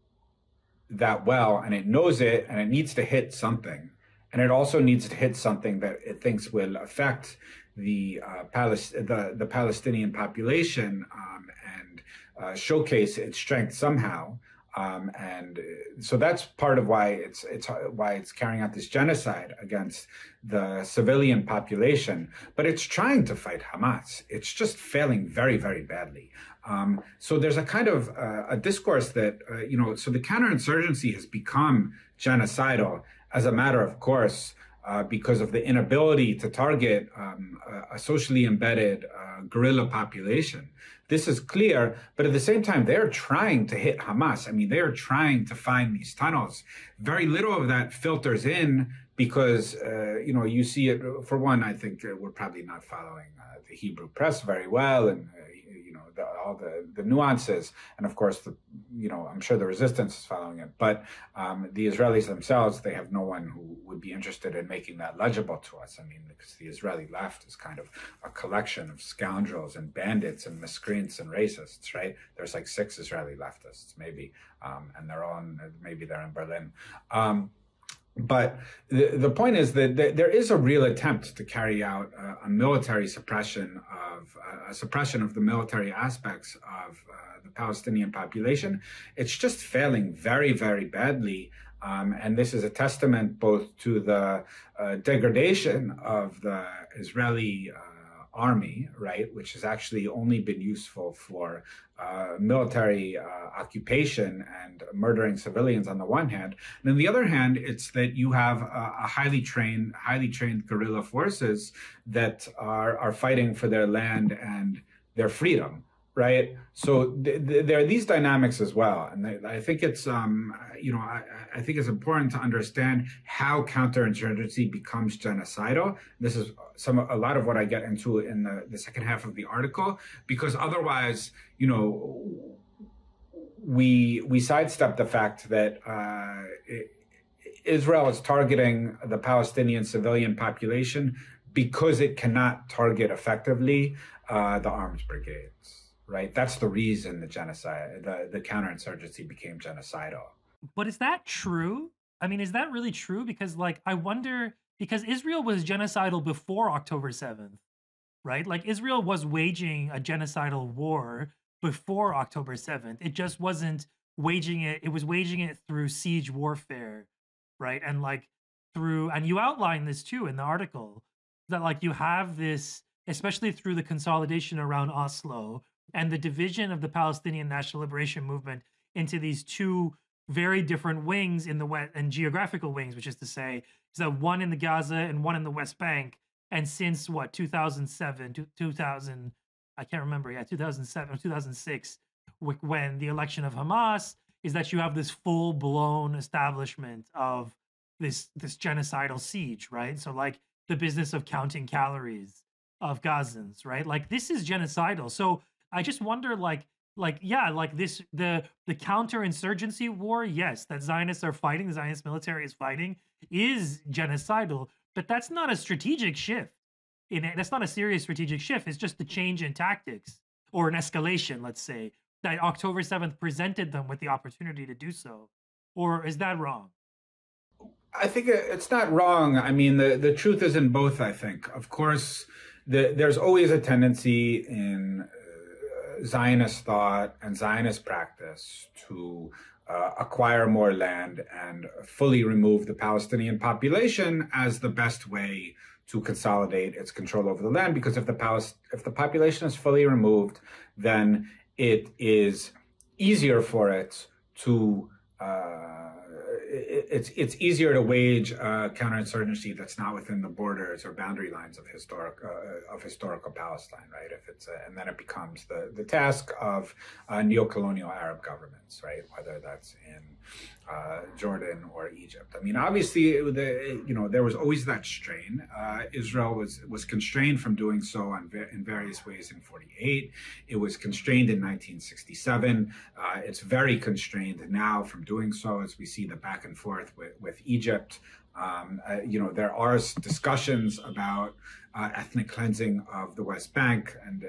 that well, and it knows it, and it needs to hit something. and it also needs to hit something that it thinks will affect the Palestinian population, and showcase its strength somehow. And so that's part of why it's carrying out this genocide against the civilian population. But it's trying to fight Hamas. It's just failing very, very badly. So there's a kind of a discourse that so the counterinsurgency has become genocidal as a matter of course. Because of the inability to target a socially embedded guerrilla population. This is clear, but at the same time, they're trying to hit Hamas. I mean, they're trying to find these tunnels. Very little of that filters in because, you see it. For one, I think we're probably not following the Hebrew press very well, and all the nuances, and of course, I'm sure the resistance is following it. But the Israelis themselves, they have no one who would be interested in making that legible to us. I mean, because the Israeli left is kind of a collection of scoundrels and bandits and miscreants and racists, right? There's like 6 Israeli leftists, maybe, and maybe they're in Berlin. But the point is that there is a real attempt to carry out a military suppression of the military aspects of the Palestinian population. It's just failing very, very badly. And this is a testament both to the degradation of the Israeli army, right, which has actually only been useful for military occupation and murdering civilians on the one hand, and on the other hand, it's that you have a highly trained guerrilla forces that are fighting for their land and their freedom. Right. So there are these dynamics as well. And I think it's, I think it's important to understand how counterinsurgency becomes genocidal. This is a lot of what I get into in the second half of the article, because otherwise, we sidestep the fact that Israel is targeting the Palestinian civilian population because it cannot target effectively the armed brigades. Right, that's the reason the counterinsurgency became genocidal. But is that true? I mean, is that really true? Because, I wonder, because Israel was genocidal before October 7th, right? Like, Israel was waging a genocidal war before October 7th. It just wasn't waging it. It was waging it through siege warfare, right? And and you outline this too in the article, that you have this, especially through the consolidation around Oslo, and the division of the Palestinian National Liberation Movement into these 2 very different wings in the West, and geographical wings, which is to say, is that one in the Gaza and one in the West Bank. And since 2007, 2000, I can't remember, 2007 or 2006, when the election of Hamas, is that you have this full blown establishment of this genocidal siege, right? So the business of counting calories of Gazans, right? This is genocidal. So I just wonder, this, the counterinsurgency war, yes, that Zionists are fighting, the Zionist military is fighting, is genocidal, but that's not a strategic shift. That's not a serious strategic shift. It's just a change in tactics, or an escalation, let's say, that October 7th presented them with the opportunity to do so. Or is that wrong? I think it's not wrong. I mean, the truth is in both, I think. Of course, there's always a tendency in Zionist thought and Zionist practice to acquire more land and fully remove the Palestinian population as the best way to consolidate its control over the land. Because if the population is fully removed, then it is easier for it to it's easier to wage counterinsurgency that's not within the borders or boundary lines of historical Palestine, right? And then it becomes the task of neo-colonial Arab governments, right? Whether that's in Jordan or Egypt. I mean, obviously, there was always that strain. Israel was constrained from doing so in various ways in 1948. It was constrained in 1967. It's very constrained now from doing so, as we see the back and forth with Egypt. There are discussions about ethnic cleansing of the West Bank, and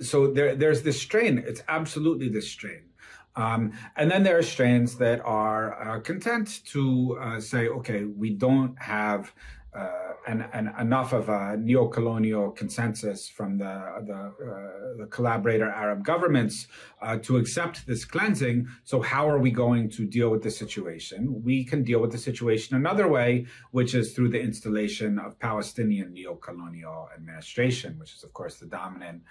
So there's this strain. It's absolutely this strain. And then there are strains that are content to say, okay, we don't have enough of a neo-colonial consensus from the collaborator Arab governments to accept this cleansing. So how are we going to deal with the situation? We can deal with the situation another way, which is through the installation of Palestinian neo-colonial administration, which is, of course, the dominant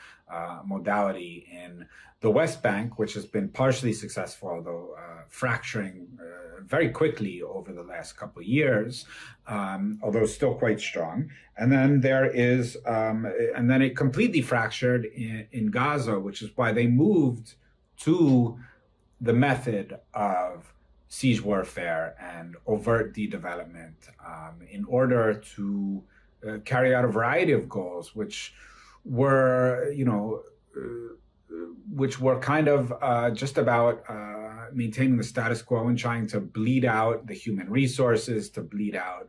modality in the West Bank, which has been partially successful, although fracturing very quickly over the last couple of years, although still quite strong. And then and then it completely fractured in Gaza, which is why they moved to the method of siege warfare and overt de-development in order to carry out a variety of goals, which were, which were kind of just about maintaining the status quo and trying to bleed out the human resources, to bleed out,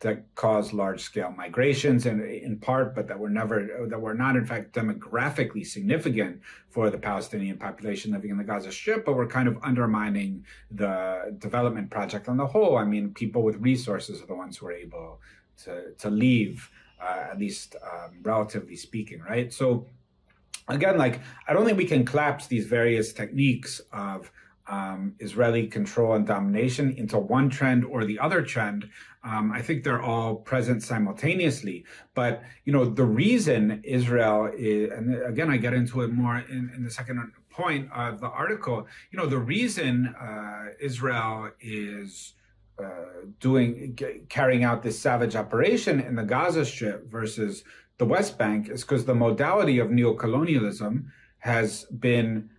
to cause large-scale migrations, and in part, but that were not in fact demographically significant for the Palestinian population living in the Gaza Strip, but were kind of undermining the development project on the whole. I mean, people with resources are the ones who are able to leave, at least relatively speaking, right? So again, I don't think we can collapse these various techniques of Israeli control and domination into one trend or the other trend. I think they're all present simultaneously. But, the reason Israel is, and again, I get into it more in the second point of the article, the reason Israel is carrying out this savage operation in the Gaza Strip versus the West Bank is because the modality of neocolonialism has been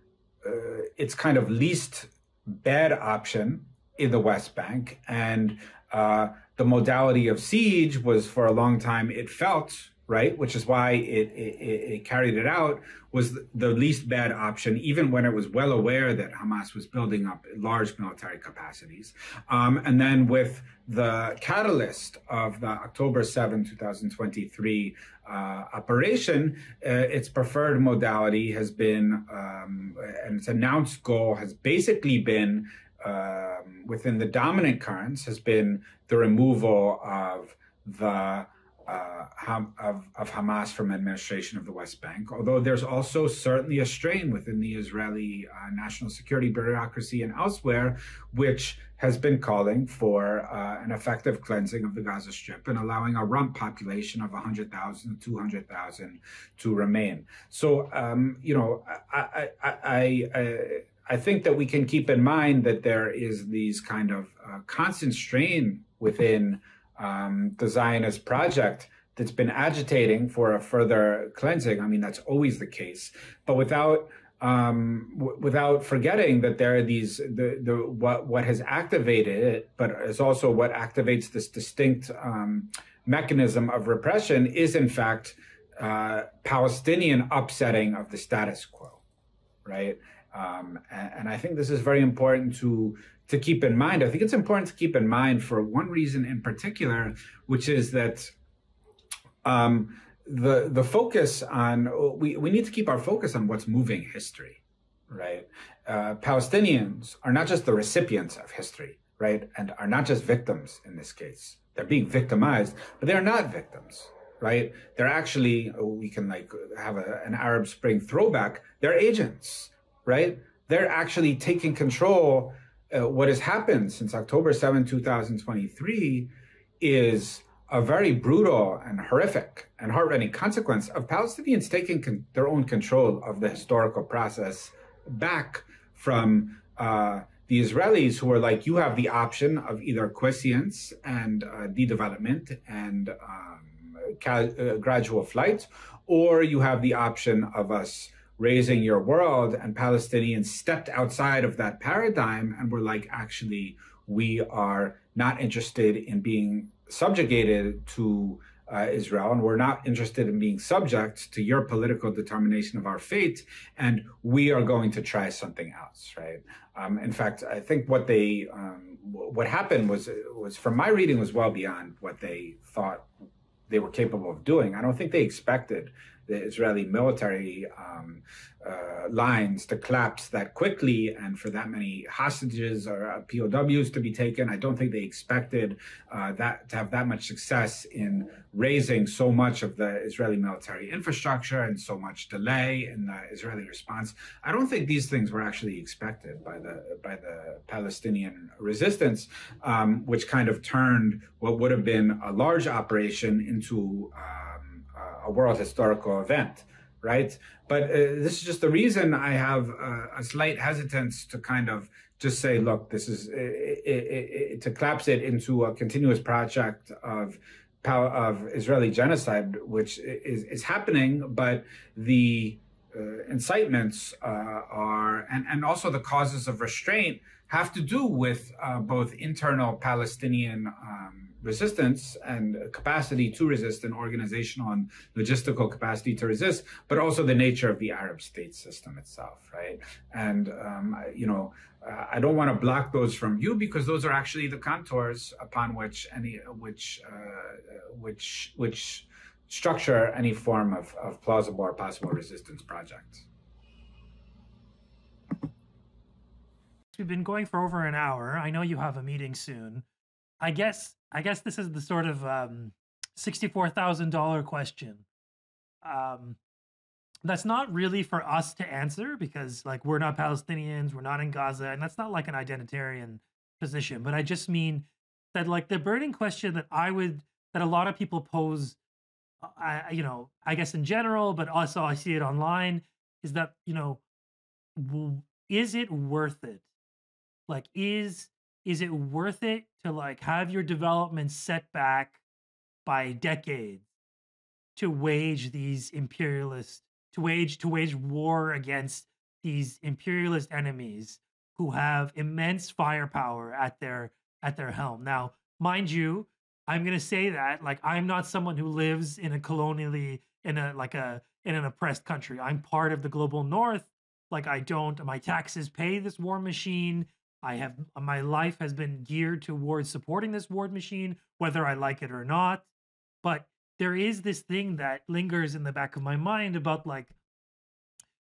its kind of least bad option in the West Bank. And the modality of siege was, for a long time, it felt, right, which is why it carried it out, was the least bad option, even when it was well aware that Hamas was building up large military capacities. And then with the catalyst of the October 7, 2023 operation, its preferred modality has been, and its announced goal has basically been, within the dominant currents, has been the removal of the of Hamas from administration of the West Bank, although there's also certainly a strain within the Israeli national security bureaucracy and elsewhere, which has been calling for an effective cleansing of the Gaza Strip and allowing a rump population of 100,000 to 200,000 to remain. So, I think that we can keep in mind that there is these kind of constant strain within the Zionist project that's been agitating for a further cleansing. I mean, that's always the case, but without forgetting that there are these what has activated it, but is also what activates this distinct mechanism of repression is in fact Palestinian upsetting of the status quo, right? And I think this is very important to keep in mind. I think it's important to keep in mind for one reason in particular, which is that the focus on, we need to keep our focus on what's moving history, right? Palestinians are not just the recipients of history, right? And are not just victims in this case. They're being victimized, but they're not victims, right? They're actually, we can have an Arab Spring throwback. They're agents, right? They're actually taking control. What has happened since October 7, 2023 is a very brutal and horrific and heart-rending consequence of Palestinians taking their own control of the historical process back from the Israelis, who are like, you have the option of either quiescence and de-development and gradual flight, or you have the option of us raising your world. And Palestinians stepped outside of that paradigm and were like, actually, we are not interested in being subjugated to Israel, and we're not interested in being subject to your political determination of our fate, and we are going to try something else, right? In fact, I think what happened was, from my reading, was well beyond what they thought they were capable of doing. I don't think they expected the Israeli military lines to collapse that quickly, and for that many hostages or POWs to be taken. I don't think they expected that to have that much success in raising so much of the Israeli military infrastructure and so much delay in the Israeli response. I don't think these things were actually expected by the Palestinian resistance, which kind of turned what would have been a large operation into a world historical event, right? But this is just the reason I have a slight hesitance to kind of just say, look, this is to collapse it into a continuous project of Israeli genocide, which is happening, but the incitements and also the causes of restraint have to do with both internal Palestinian resistance and capacity to resist, and organizational and logistical capacity to resist, but also the nature of the Arab state system itself, right? And I don't want to block those from you, because those are actually the contours upon which which structure any form of plausible or possible resistance project. We've been going for over an hour. I know you have a meeting soon. I guess this is the sort of $64,000 question. That's not really for us to answer, because like we're not Palestinians, we're not in Gaza, and that's not like an identitarian position. But I just mean that like the burning question that a lot of people pose, I guess in general, but also I see it online, is that is it worth it? Like, is it worth it to like have your development set back by decades to wage these to wage war against these imperialist enemies who have immense firepower at their helm? Now, mind you, I'm gonna say that like I'm not someone who lives in a colonially in an oppressed country. I'm part of the global north. Like my taxes pay this war machine. My life has been geared towards supporting this war machine, whether I like it or not. But there is this thing that lingers in the back of my mind about like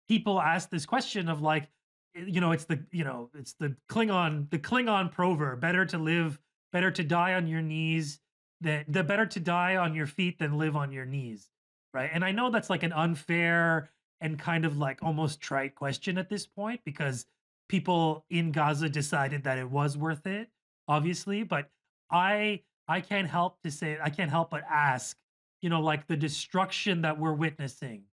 people ask this question of like, it's the Klingon proverb, better to die on your knees the better to die on your feet than live on your knees. Right. And I know that's like an unfair and kind of like almost trite question at this point, because people in Gaza decided that it was worth it, obviously. But I can't help but ask, like the destruction that we're witnessing,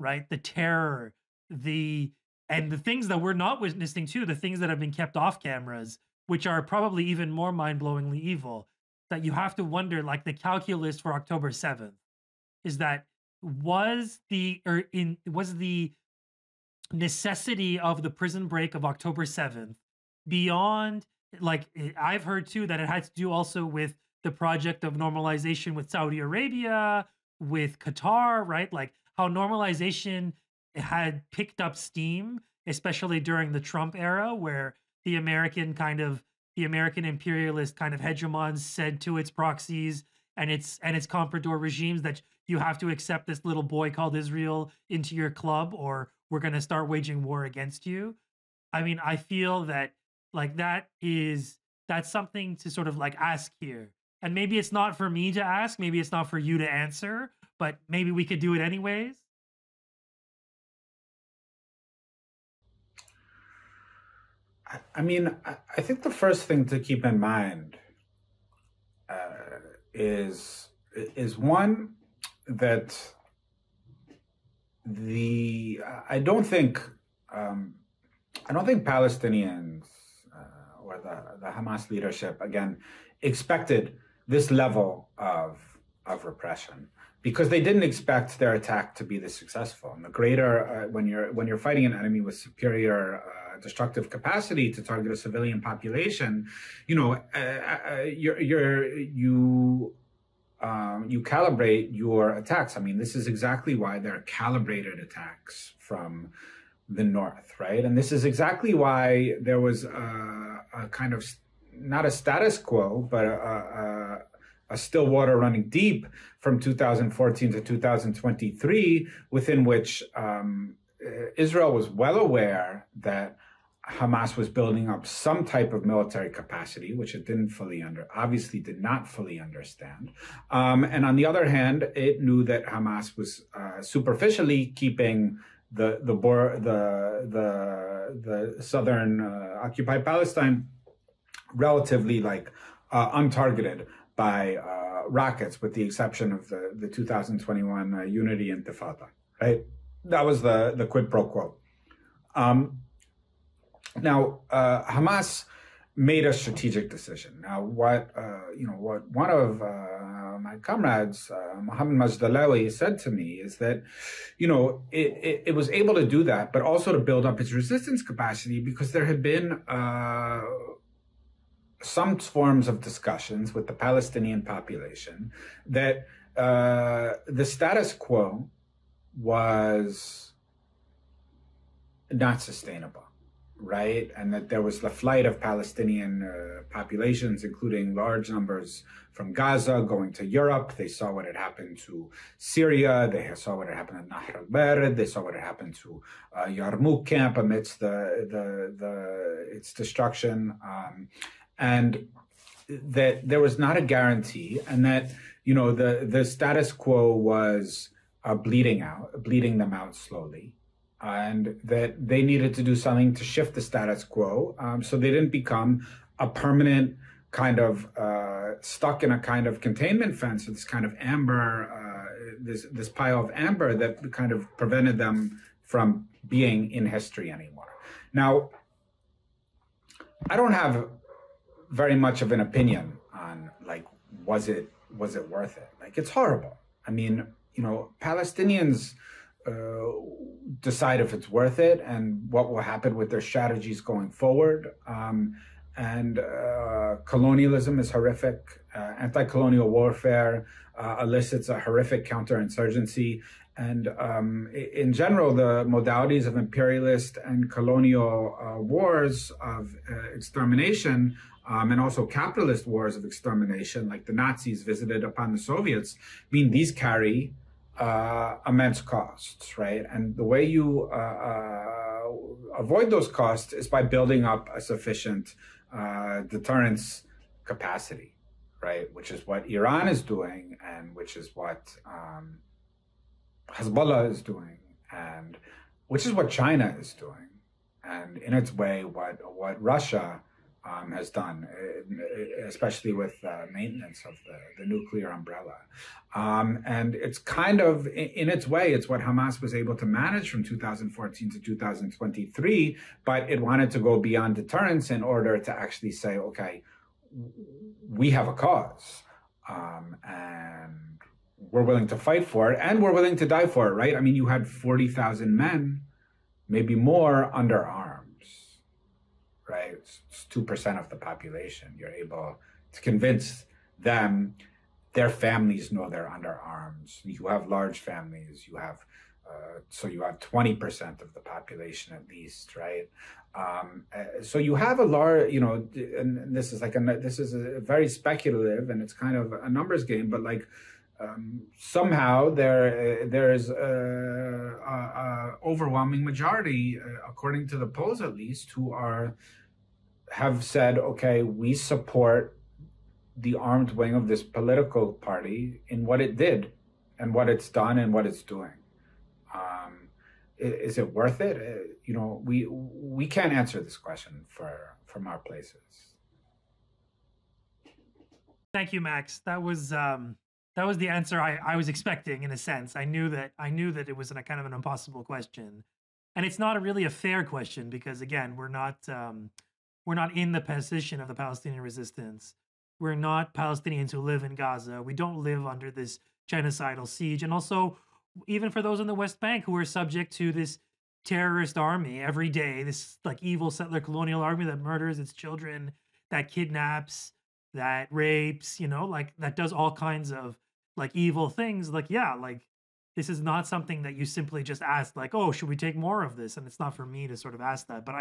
right? The terror, and the things that we're not witnessing too, the things that have been kept off cameras, which are probably even more mind-blowingly evil, that you have to wonder, like the calculus for October 7th is that was the necessity of the prison break of October 7th beyond, like I've heard too that it had to do also with the project of normalization with Saudi Arabia, with Qatar, right? Like how normalization had picked up steam, especially during the Trump era, where the American imperialist kind of hegemons said to its proxies and its comprador regimes that you have to accept this little boy called Israel into your club, or we're going to start waging war against you. I mean, I feel that like that's something to sort of like ask here. And maybe it's not for me to ask, maybe it's not for you to answer, but maybe we could do it anyways. I mean, I think the first thing to keep in mind is one that I don't think Palestinians or the Hamas leadership again expected this level of repression, because they didn't expect their attack to be this successful. And the greater when you're fighting an enemy with superior destructive capacity to target a civilian population, you calibrate your attacks. I mean, this is exactly why there are calibrated attacks from the north, right? And this is exactly why there was a kind of not a status quo, but a a still water running deep from 2014 to 2023, within which Israel was well aware that Hamas was building up some type of military capacity, which it obviously did not fully understand. And on the other hand, it knew that Hamas was superficially keeping the southern occupied Palestine relatively untargeted by rockets, with the exception of the 2021 Unity Intifada. Right, that was the quid pro quo. Now, Hamas made a strategic decision. Now, what one of my comrades, Mohammed Majdalawi, said to me is that, it was able to do that, but also to build up its resistance capacity, because there had been some forms of discussions with the Palestinian population that the status quo was not sustainable. Right, and that there was the flight of Palestinian populations, including large numbers from Gaza, going to Europe. They saw what had happened to Syria. They saw what had happened at Nahr al-Bared. They saw what had happened to Yarmouk camp amidst its destruction, and that there was not a guarantee, and that the status quo was bleeding them out slowly. And that they needed to do something to shift the status quo, so they didn't become a permanent kind of stuck in a kind of containment fence, this kind of amber, this pile of amber that kind of prevented them from being in history anymore. Now, I don't have very much of an opinion on was it worth it? It's horrible. I mean, Palestinians decide if it's worth it and what will happen with their strategies going forward. And colonialism is horrific. Anti-colonial warfare elicits a horrific counterinsurgency. And in general, the modalities of imperialist and colonial wars of extermination, and also capitalist wars of extermination, like the Nazis visited upon the Soviets, these carry immense costs, right? And the way you avoid those costs is by building up a sufficient deterrence capacity, right? Which is what Iran is doing, and which is what Hezbollah is doing, and which is what China is doing, and in its way, what Russia has done, especially with maintenance of the nuclear umbrella. And it's kind of, in its way, it's what Hamas was able to manage from 2014 to 2023, but it wanted to go beyond deterrence in order to actually say, okay, we have a cause, and we're willing to fight for it, and we're willing to die for it, right? I mean, you had 40,000 men, maybe more, under arms. Right, it's 2% of the population. You're able to convince them, their families know they're under arms. You have large families. You have so you have 20% of the population at least, right? So you have a large, and this is a very speculative, and it's kind of a numbers game, but somehow there is a overwhelming majority, according to the polls at least, who have said, okay, we support the armed wing of this political party in what it did and what it's done and what it's doing. Is it worth it? We can't answer this question from our places. Thank you, Max. That was the answer I was expecting, in a sense. I knew that it was a kind of an impossible question, and it's not really a fair question, because again, we're not in the position of the Palestinian resistance. We're not Palestinians who live in Gaza. We don't live under this genocidal siege, and also, even for those in the West Bank who are subject to this terrorist army every day, this evil settler colonial army that murders its children, that kidnaps, that rapes, that does all kinds of evil things. This is not something that you simply just ask, oh, should we take more of this? And it's not for me to sort of ask that, but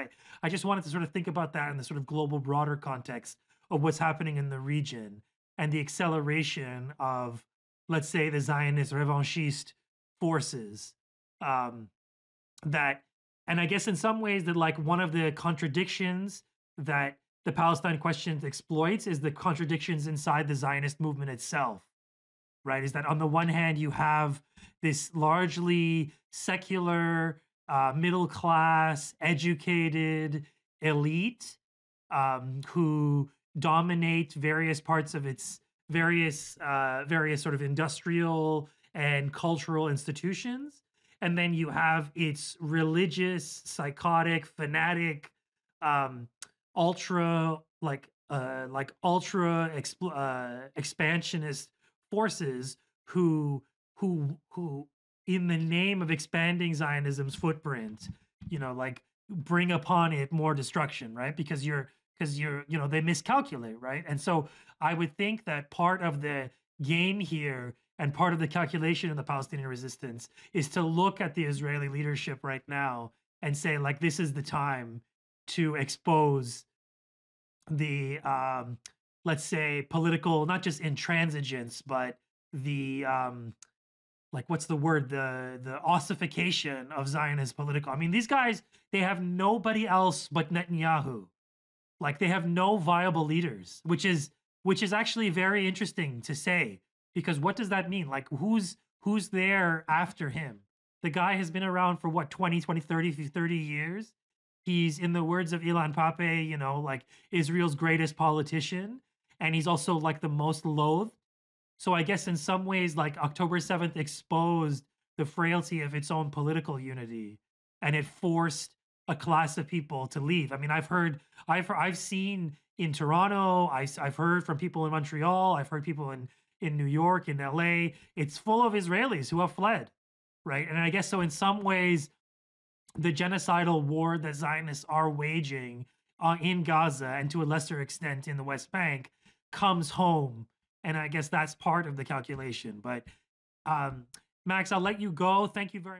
I just wanted to sort of think about that in the sort of global, broader context of what's happening in the region. and the acceleration of, let's say, the Zionist revanchist forces. Um, that, and I guess in some ways that like one of the contradictions that the Palestine question exploits is the contradictions inside the Zionist movement itself, right? Is that on the one hand, you have this largely secular, middle class, educated elite who dominate various parts of its various sort of industrial and cultural institutions, and then you have its religious, psychotic, fanatic, um, ultra expansionist forces who in the name of expanding Zionism's footprint, like bring upon it more destruction, right? Because they miscalculate, right? And so I would think that part of the game here and part of the calculation of the Palestinian resistance is to look at the Israeli leadership right now and say, like, this is the time to expose the let's say political, not just intransigence, but the like, what's the word, the ossification of Zionist political. I mean, these guys, they have nobody else but Netanyahu. Like, they have no viable leaders, which is actually very interesting to say, because what does that mean? Like, who's there after him? The guy has been around for what, 30 years. He's, in the words of Ilan Pape, like Israel's greatest politician, and he's also like the most loathed. So I guess in some ways, like, October 7th exposed the frailty of its own political unity, and it forced a class of people to leave. I mean, I've seen in Toronto, I've heard from people in Montreal, I've heard people in New York, in LA. It's full of Israelis who have fled, right? And I guess so in some ways, the genocidal war that Zionists are waging in Gaza, and to a lesser extent in the West Bank, comes home. And I guess that's part of the calculation. But Max, I'll let you go. Thank you very